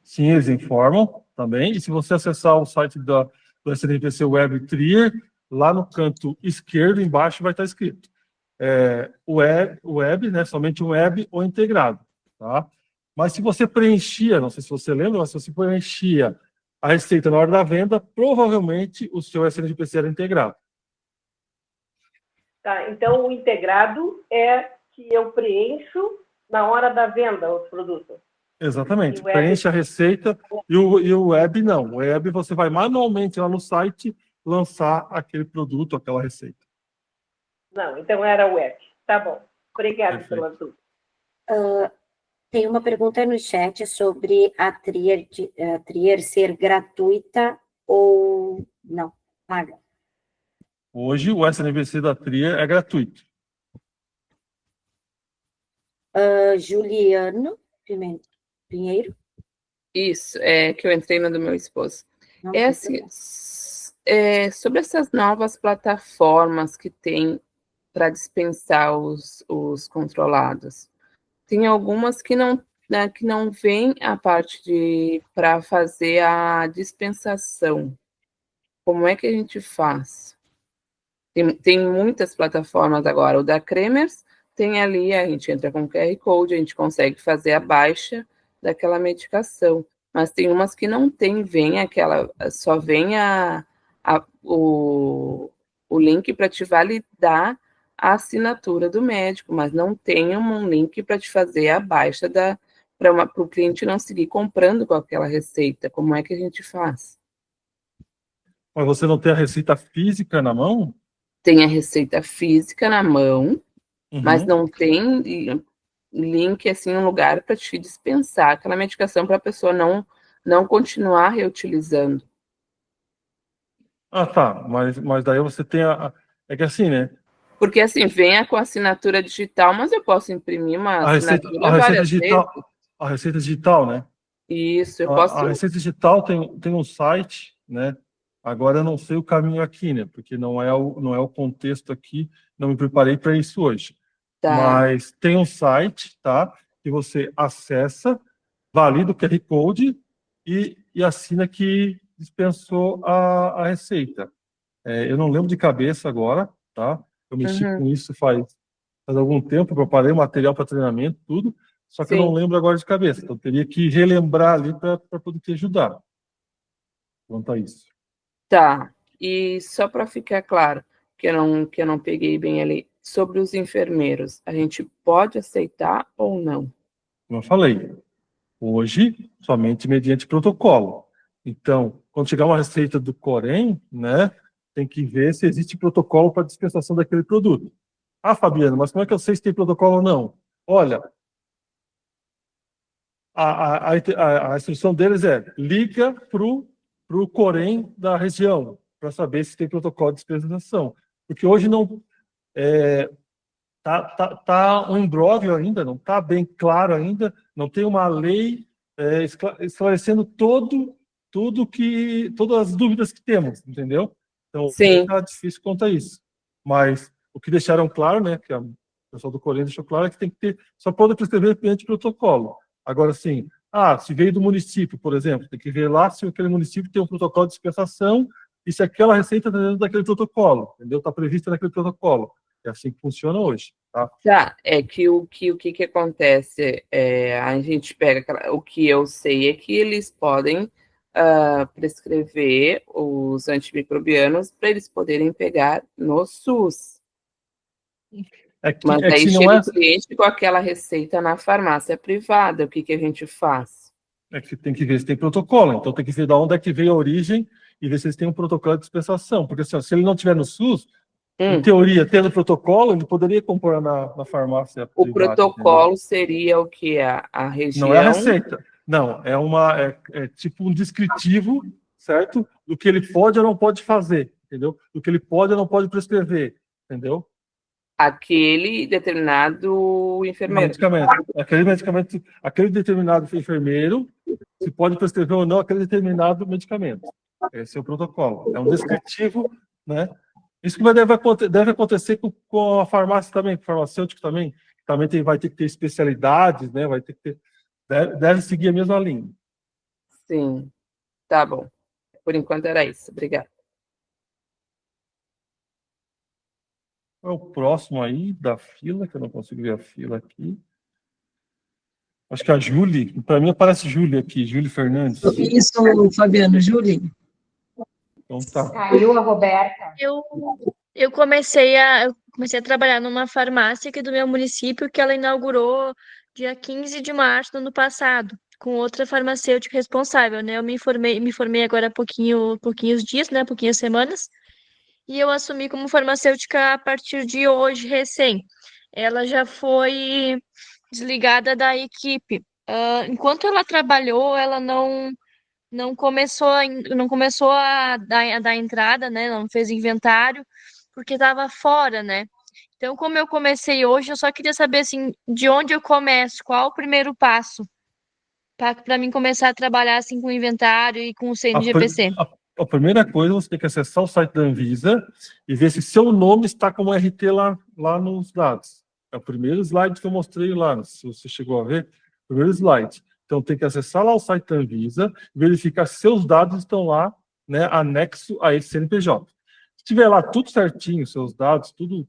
Sim, eles informam também. E se você acessar o site do SNGPC Web Trier, lá no canto esquerdo, embaixo, vai estar escrito web, né, somente um web ou integrado. Tá? Mas se você preenchia, não sei se você lembra, mas se você preenchia a receita na hora da venda, provavelmente o seu SNGPC era integrado. Tá, então o integrado é que eu preencho na hora da venda os produtos. Exatamente, preenche a receita e o web não. O web você vai manualmente lá no site lançar aquele produto, aquela receita. Não, então era web. Tá bom. Obrigada pela dúvida. Tem uma pergunta no chat sobre a Trier ser gratuita ou não, paga. Hoje o SNVC da Trier é gratuito. Juliano Pinheiro. Isso, é que eu entrei no do meu esposo. Não, É assim, sobre essas novas plataformas que tem para dispensar os controlados. Tem algumas que não, né, que não vêm a parte para fazer a dispensação. Como é que a gente faz? Tem muitas plataformas agora. O da Cremers tem ali, a gente entra com QR Code, a gente consegue fazer a baixa daquela medicação. Mas tem umas que não tem, só vem o link para te validar a assinatura do médico, mas não tem um link para te fazer a baixa para o cliente não seguir comprando com aquela receita. Como é que a gente faz? Mas você não tem a receita física na mão? Tem a receita física na mão, mas não tem link, assim, um lugar para te dispensar aquela medicação para a pessoa não continuar reutilizando. Ah, tá. Mas daí você tem é que assim, né? Porque assim, venha com assinatura digital, mas eu posso imprimir uma assinatura várias vezes. A receita digital, né? Isso, eu posso... A receita digital tem um site, né? Agora eu não sei o caminho aqui, né? Porque não é o contexto aqui, não me preparei para isso hoje. Tá. Mas tem um site, tá? Que você acessa, valida o QR Code e assina que dispensou a receita. Eu não lembro de cabeça agora, tá? Eu mexi com isso faz algum tempo, preparei material para treinamento, tudo, só que eu não lembro agora de cabeça. Então, eu teria que relembrar ali para poder te ajudar quanto a isso. Tá. E só para ficar claro, que eu não peguei bem ali, sobre os enfermeiros, a gente pode aceitar ou não? Como eu falei, hoje, somente mediante protocolo. Então, quando chegar uma receita do Corém, né, tem que ver se existe protocolo para dispensação daquele produto. Ah, Fabiana, mas como é que eu sei se tem protocolo ou não? Olha, a instrução deles é liga para o Corém da região, para saber se tem protocolo de dispensação. Porque hoje não... Tá um imbróglio ainda, não está bem claro ainda, não tem uma lei esclarecendo todas as dúvidas que temos, entendeu? Então, está difícil quanto a isso. Mas o que deixaram claro, né, que o pessoal do Corém deixou claro, é que tem que ter, só pode prescrever mediante protocolo. Agora, sim, se veio do município, por exemplo, tem que ver lá se aquele município tem um protocolo de dispensação e se aquela receita está dentro daquele protocolo, entendeu? Está prevista naquele protocolo. É assim que funciona hoje, tá? Tá, é que o que acontece, a gente pega, o que eu sei é que eles podem prescrever os antimicrobianos para eles poderem pegar no SUS. Mas aí chega o cliente com aquela receita na farmácia privada, o que a gente faz? É que tem que ver se tem protocolo, então tem que ver de onde é que veio a origem e ver se eles têm um protocolo de dispensação, porque assim, se ele não tiver no SUS, em teoria, tendo protocolo, ele poderia comprar na farmácia privada. O protocolo, entendeu? Seria o que? A região? Não é a receita. Não, é tipo um descritivo, certo? Do que ele pode ou não pode fazer, entendeu? Do que ele pode ou não pode prescrever, entendeu? Aquele determinado enfermeiro. Medicamento, aquele determinado enfermeiro, se pode prescrever ou não aquele determinado medicamento. Esse é o protocolo. É um descritivo, né? Isso que deve acontecer com a farmácia também, com o farmacêutico também vai ter que ter especialidades, né? Vai ter que ter, deve seguir a mesma linha. Sim, tá bom. Por enquanto era isso. Obrigada. É o próximo aí da fila, que eu não consigo ver a fila aqui. Acho que a Júlia, para mim aparece Júlia aqui, Júlia Fernandes. Isso, Fabiano, Júlia. Então tá. Caiu a Roberta. Eu comecei a trabalhar numa farmácia aqui do meu município, que ela inaugurou dia 15 de março do ano passado, com outra farmacêutica responsável, né? Eu me formei agora há pouquinhos dias, né? Pouquinhas semanas, e eu assumi como farmacêutica a partir de hoje, recém. Ela já foi desligada da equipe. Enquanto ela trabalhou, ela não começou a dar entrada, né? Não fez inventário, porque estava fora, né? Então, como eu comecei hoje, eu só queria saber, assim, de onde eu começo, qual o primeiro passo para mim começar a trabalhar, assim, com inventário e com o CNGPC. A primeira coisa, você tem que acessar o site da Anvisa e ver se seu nome está como RT lá nos dados. É o primeiro slide que eu mostrei lá, se você chegou a ver, primeiro slide. Então, tem que acessar lá o site da Anvisa, verificar se seus dados estão lá, né, anexo a esse CNPJ. Se tiver lá tudo certinho, seus dados, tudo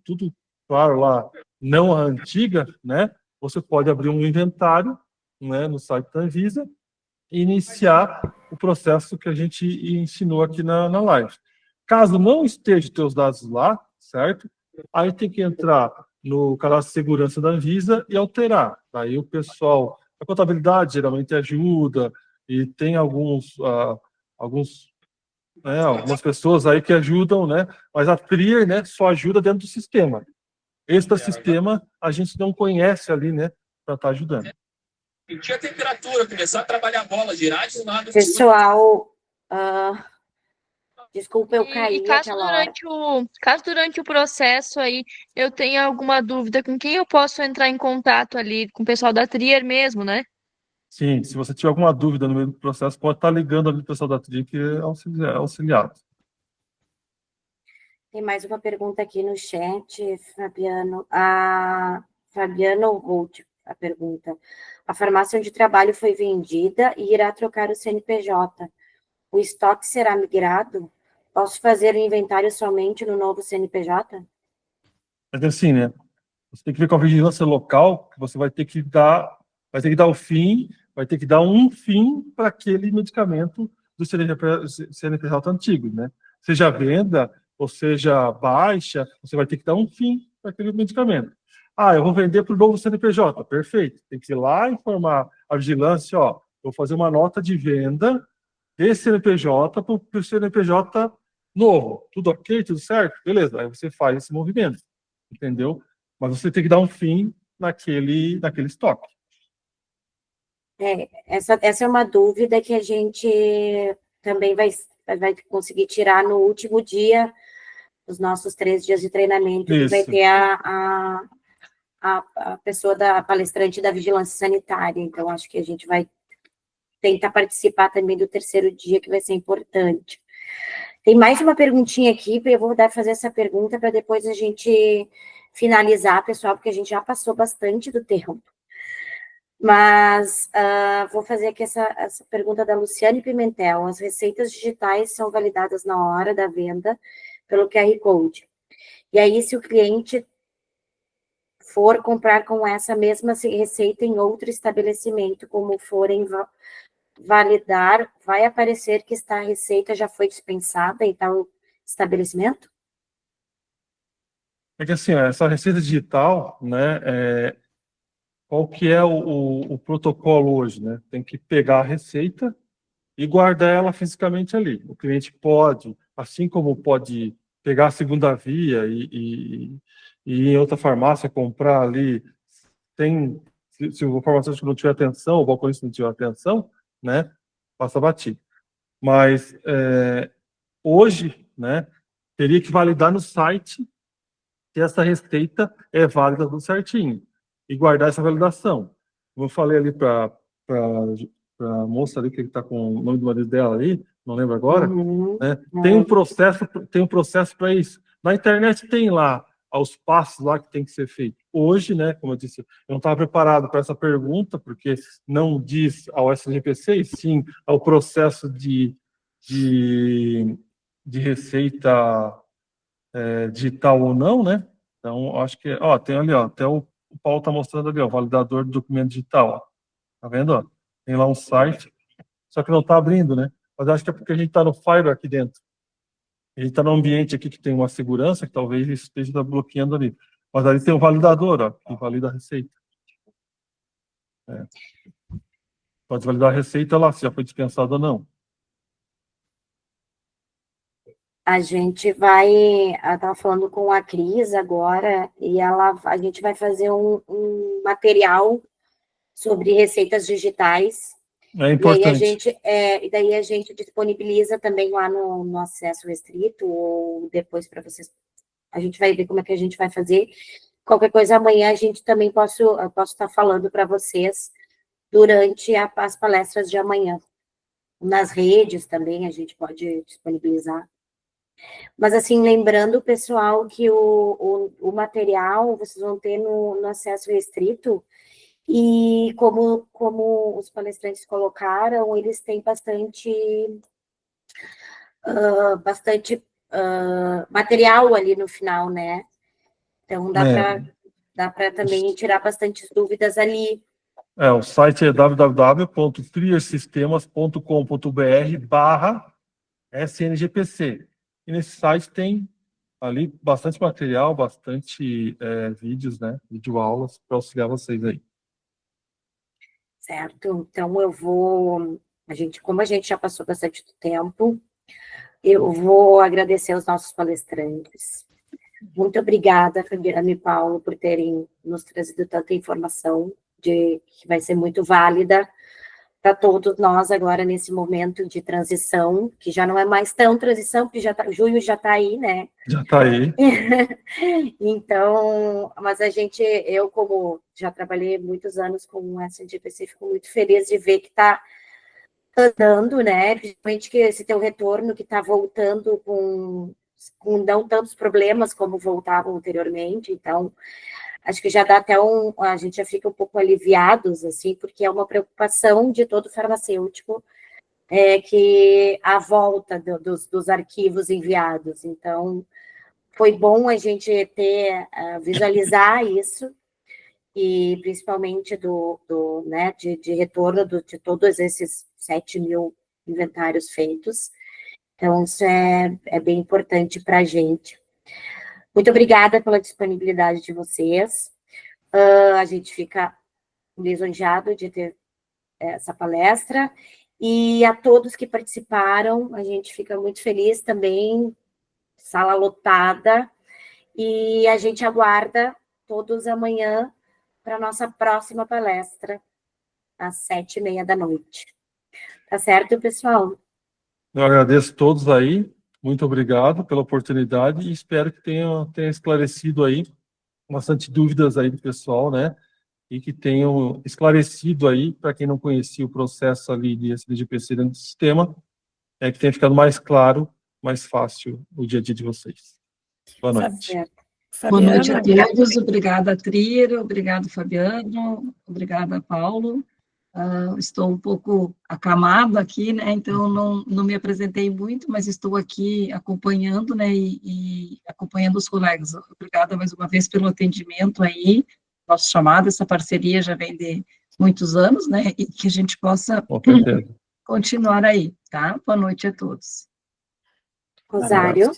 claro lá, não a antiga, né, você pode abrir um inventário, né, no site da Anvisa e iniciar o processo que a gente ensinou aqui na live. Caso não esteja teus dados lá, certo? Aí tem que entrar no cadastro de segurança da Anvisa e alterar. Daí o pessoal, a contabilidade geralmente ajuda e tem algumas pessoas aí que ajudam, né? Mas a Trier, né, só ajuda dentro do sistema. Extra sistema a gente não conhece ali, né, para estar ajudando. Sentir a temperatura, começar a trabalhar a bola, girar de um lado. Pessoal, desculpa, eu caí caso durante o processo aí eu tenha alguma dúvida, com quem eu posso entrar em contato ali? Com o pessoal da Trier mesmo, né? Sim, se você tiver alguma dúvida no meio do processo, pode estar ligando ali o pessoal da Trier, que é auxiliado. Tem mais uma pergunta aqui no chat, Fabiano. A Fabiano Holt, a pergunta. A farmácia onde trabalho foi vendida e irá trocar o CNPJ. O estoque será migrado? Posso fazer o inventário somente no novo CNPJ? Mas assim, né? Você tem que ver com a vigilância local, que você vai ter que dar o fim, vai ter que dar um fim para aquele medicamento do CNPJ antigo, né? Seja venda ou seja baixa, você vai ter que dar um fim para aquele medicamento. Eu vou vender para o novo CNPJ, perfeito. Tem que ir lá informar a vigilância, vou fazer uma nota de venda desse CNPJ para o CNPJ novo. Tudo ok? Tudo certo? Beleza. Aí você faz esse movimento, entendeu? Mas você tem que dar um fim naquele estoque. Essa é uma dúvida que a gente também vai conseguir tirar no último dia, os nossos 3 dias de treinamento, que vai ter a pessoa da palestrante da vigilância sanitária. Então, acho que a gente vai tentar participar também do 3º dia, que vai ser importante. Tem mais uma perguntinha aqui, eu vou fazer essa pergunta para depois a gente finalizar, pessoal, porque a gente já passou bastante do tempo. Mas vou fazer aqui essa pergunta da Luciane Pimentel. As receitas digitais são validadas na hora da venda pelo QR Code. E aí, se o cliente for comprar com essa mesma receita em outro estabelecimento, como forem validar, vai aparecer que a receita já foi dispensada em tal estabelecimento? É que assim, essa receita digital, né, qual que é o protocolo hoje, né? Tem que pegar a receita e guardar ela fisicamente ali. O cliente pode, assim como pode pegar a segunda via e ir em outra farmácia comprar ali, se o farmacêutico não tiver atenção, o balconista não tiver atenção, né, passa batido. Mas hoje, né, teria que validar no site se essa receita é válida tudo certinho e guardar essa validação. Como eu falei ali para a moça ali que está com o nome do marido dela aí, não lembro agora, né, tem um processo para isso. Na internet tem lá os passos lá que tem que ser feito. Hoje, né, como eu disse, eu não estava preparado para essa pergunta, porque não diz ao SNGPC, e sim ao processo de receita digital ou não, né? Então, acho que, tem ali, até o Paulo está mostrando ali, validador do documento digital. Tá vendo? Ó? Tem lá um site, só que não está abrindo, né? Mas acho que é porque a gente está no Fire aqui dentro. A gente está num ambiente aqui que tem uma segurança, que talvez ele esteja bloqueando ali. Mas ali tem um validador, ó, que valida a receita. Pode validar a receita lá, se já foi dispensada ou não. A gente vai, eu estava falando com a Cris agora, e a gente vai fazer um material sobre receitas digitais. É importante. E daí a gente disponibiliza também lá no acesso restrito, ou depois para vocês. A gente vai ver como é que a gente vai fazer. Qualquer coisa, amanhã a gente também posso estar falando para vocês durante as palestras de amanhã. Nas redes também a gente pode disponibilizar. Mas, assim, lembrando, pessoal, que o material vocês vão ter no acesso restrito, e como os palestrantes colocaram, eles têm bastante material ali no final, né? Então, dá para também tirar bastantes dúvidas ali. O site é www.triersystemas.com.br/SNGPC. E nesse site tem ali bastante material, bastante vídeos, né? Videoaulas para auxiliar vocês aí. Certo? Então, como a gente já passou bastante tempo, eu vou agradecer aos nossos palestrantes. Muito obrigada, Fabiana e Paulo, por terem nos trazido tanta informação, que vai ser muito válida para todos nós agora nesse momento de transição, que já não é mais tão transição, porque junho já está aí, né? Já está aí. Então, mas eu como já trabalhei muitos anos com o SNGPC, fico muito feliz de ver que está andando, né? Principalmente que esse teu retorno que está voltando com não tantos problemas como voltavam anteriormente. Então, acho que já dá até a gente já fica um pouco aliviados, assim, porque é uma preocupação de todo farmacêutico, que a volta dos arquivos enviados. Então, foi bom a gente visualizar isso, e principalmente né, de retorno de todos esses 7.000 inventários feitos. Então, isso é bem importante para a gente. Muito obrigada pela disponibilidade de vocês. A gente fica lisonjeado de ter essa palestra. E a todos que participaram, a gente fica muito feliz também, sala lotada. E a gente aguarda todos amanhã para a nossa próxima palestra, às 7h30 da noite. Tá certo, pessoal? Eu agradeço a todos aí. Muito obrigado pela oportunidade e espero que tenha esclarecido aí bastante dúvidas aí do pessoal, né? E que tenham esclarecido aí, para quem não conhecia o processo ali de SNGPC dentro do sistema, que tenha ficado mais claro, mais fácil o dia a dia de vocês. Boa noite. Boa noite a todos. Obrigada, Trier. Obrigado, Fabiano. Obrigada, Paulo. Estou um pouco acamada aqui, né? Então não me apresentei muito, mas estou aqui acompanhando, né? E acompanhando os colegas. Obrigada mais uma vez pelo atendimento aí, nosso chamado. Essa parceria já vem de muitos anos, né? E que a gente possa continuar aí, tá? Boa noite a todos. Rosário.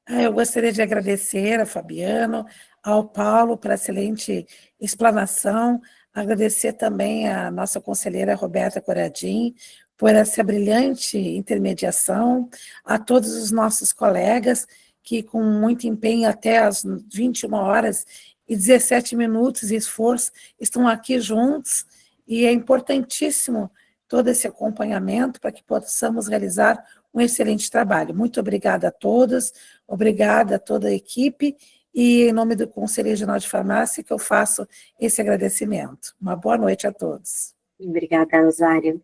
Eu gostaria de agradecer a Fabiano, ao Paulo, pela excelente explanação. Agradecer também a nossa conselheira Roberta Coradim por essa brilhante intermediação, a todos os nossos colegas que, com muito empenho, até às 21h17 e esforço, estão aqui juntos, e é importantíssimo todo esse acompanhamento para que possamos realizar um excelente trabalho. Muito obrigada a todos, obrigada a toda a equipe, e em nome do Conselho Regional de Farmácia que eu faço esse agradecimento. Uma boa noite a todos. Obrigada, Rosário.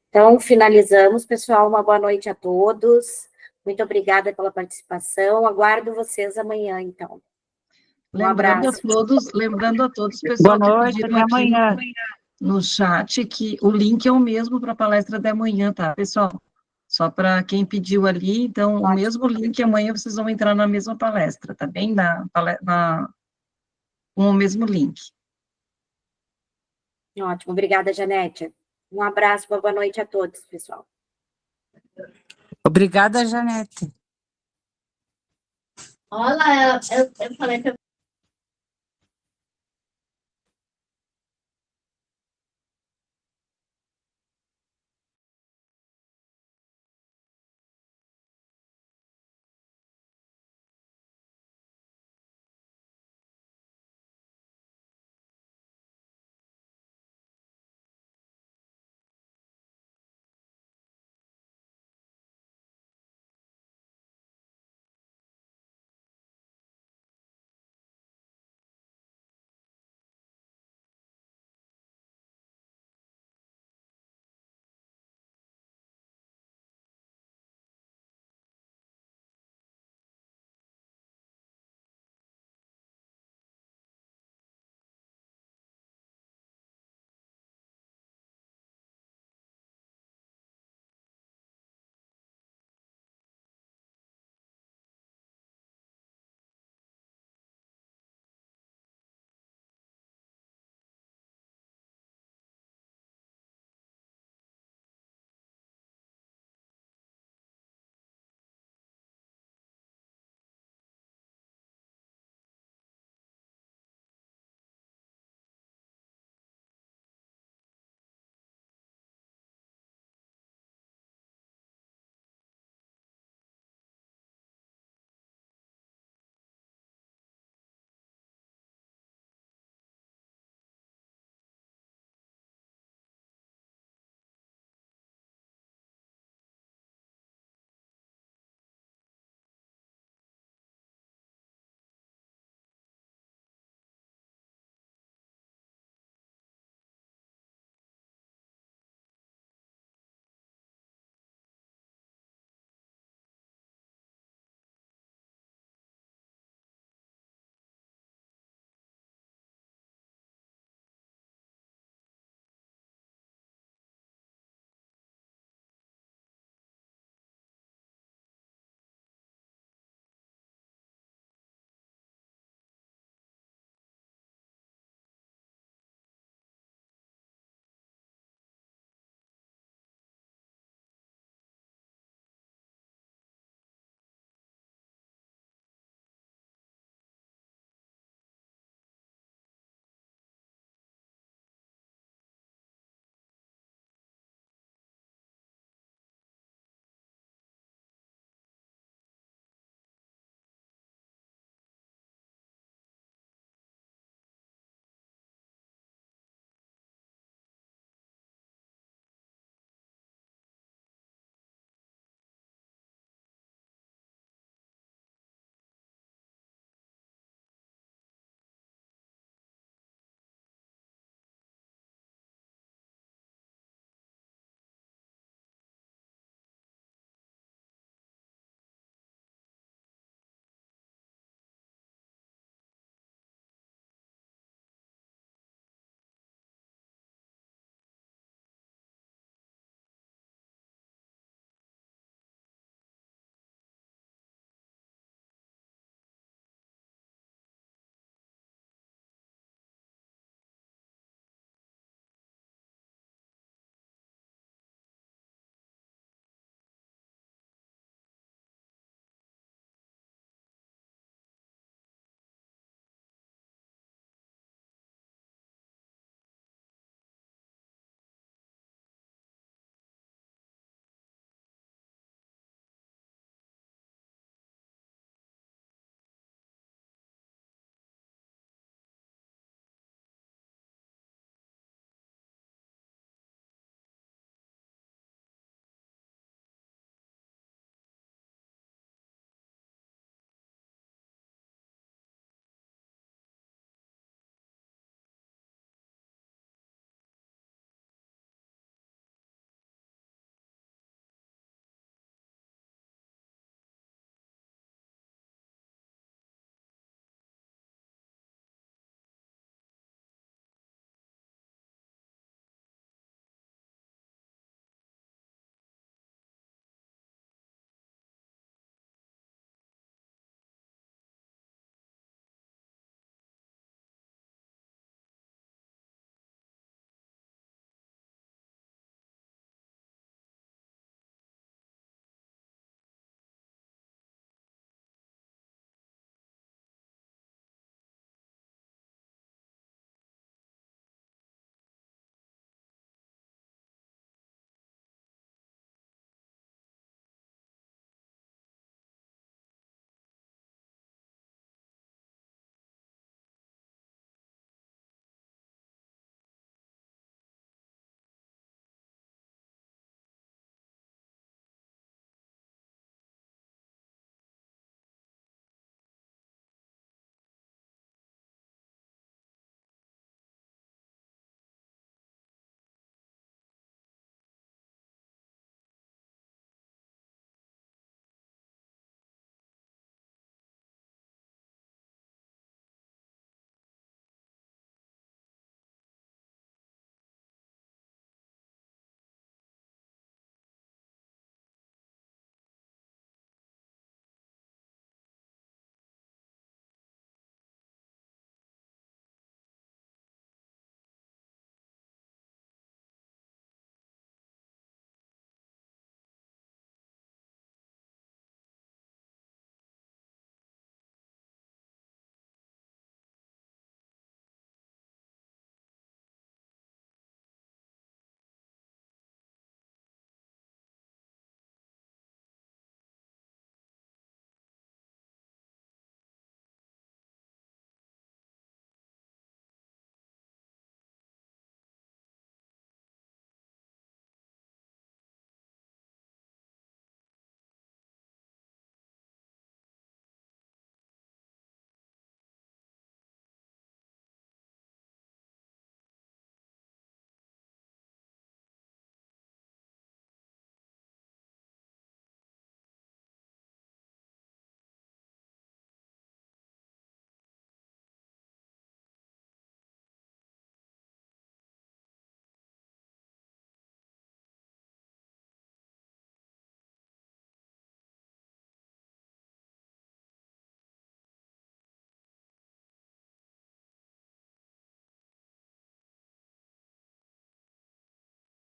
Então, finalizamos, pessoal. Uma boa noite a todos. Muito obrigada pela participação. Aguardo vocês amanhã, então. Lembrando a todos, pessoal, boa noite, que pediram aqui amanhã no chat que o link é o mesmo para a palestra de amanhã, tá, pessoal? Só para quem pediu ali, então, o mesmo link, amanhã vocês vão entrar na mesma palestra, tá bem? Com o mesmo link. Ótimo, obrigada, Janete. Um abraço, boa noite a todos, pessoal. Obrigada, Janete. Olha, eu falei que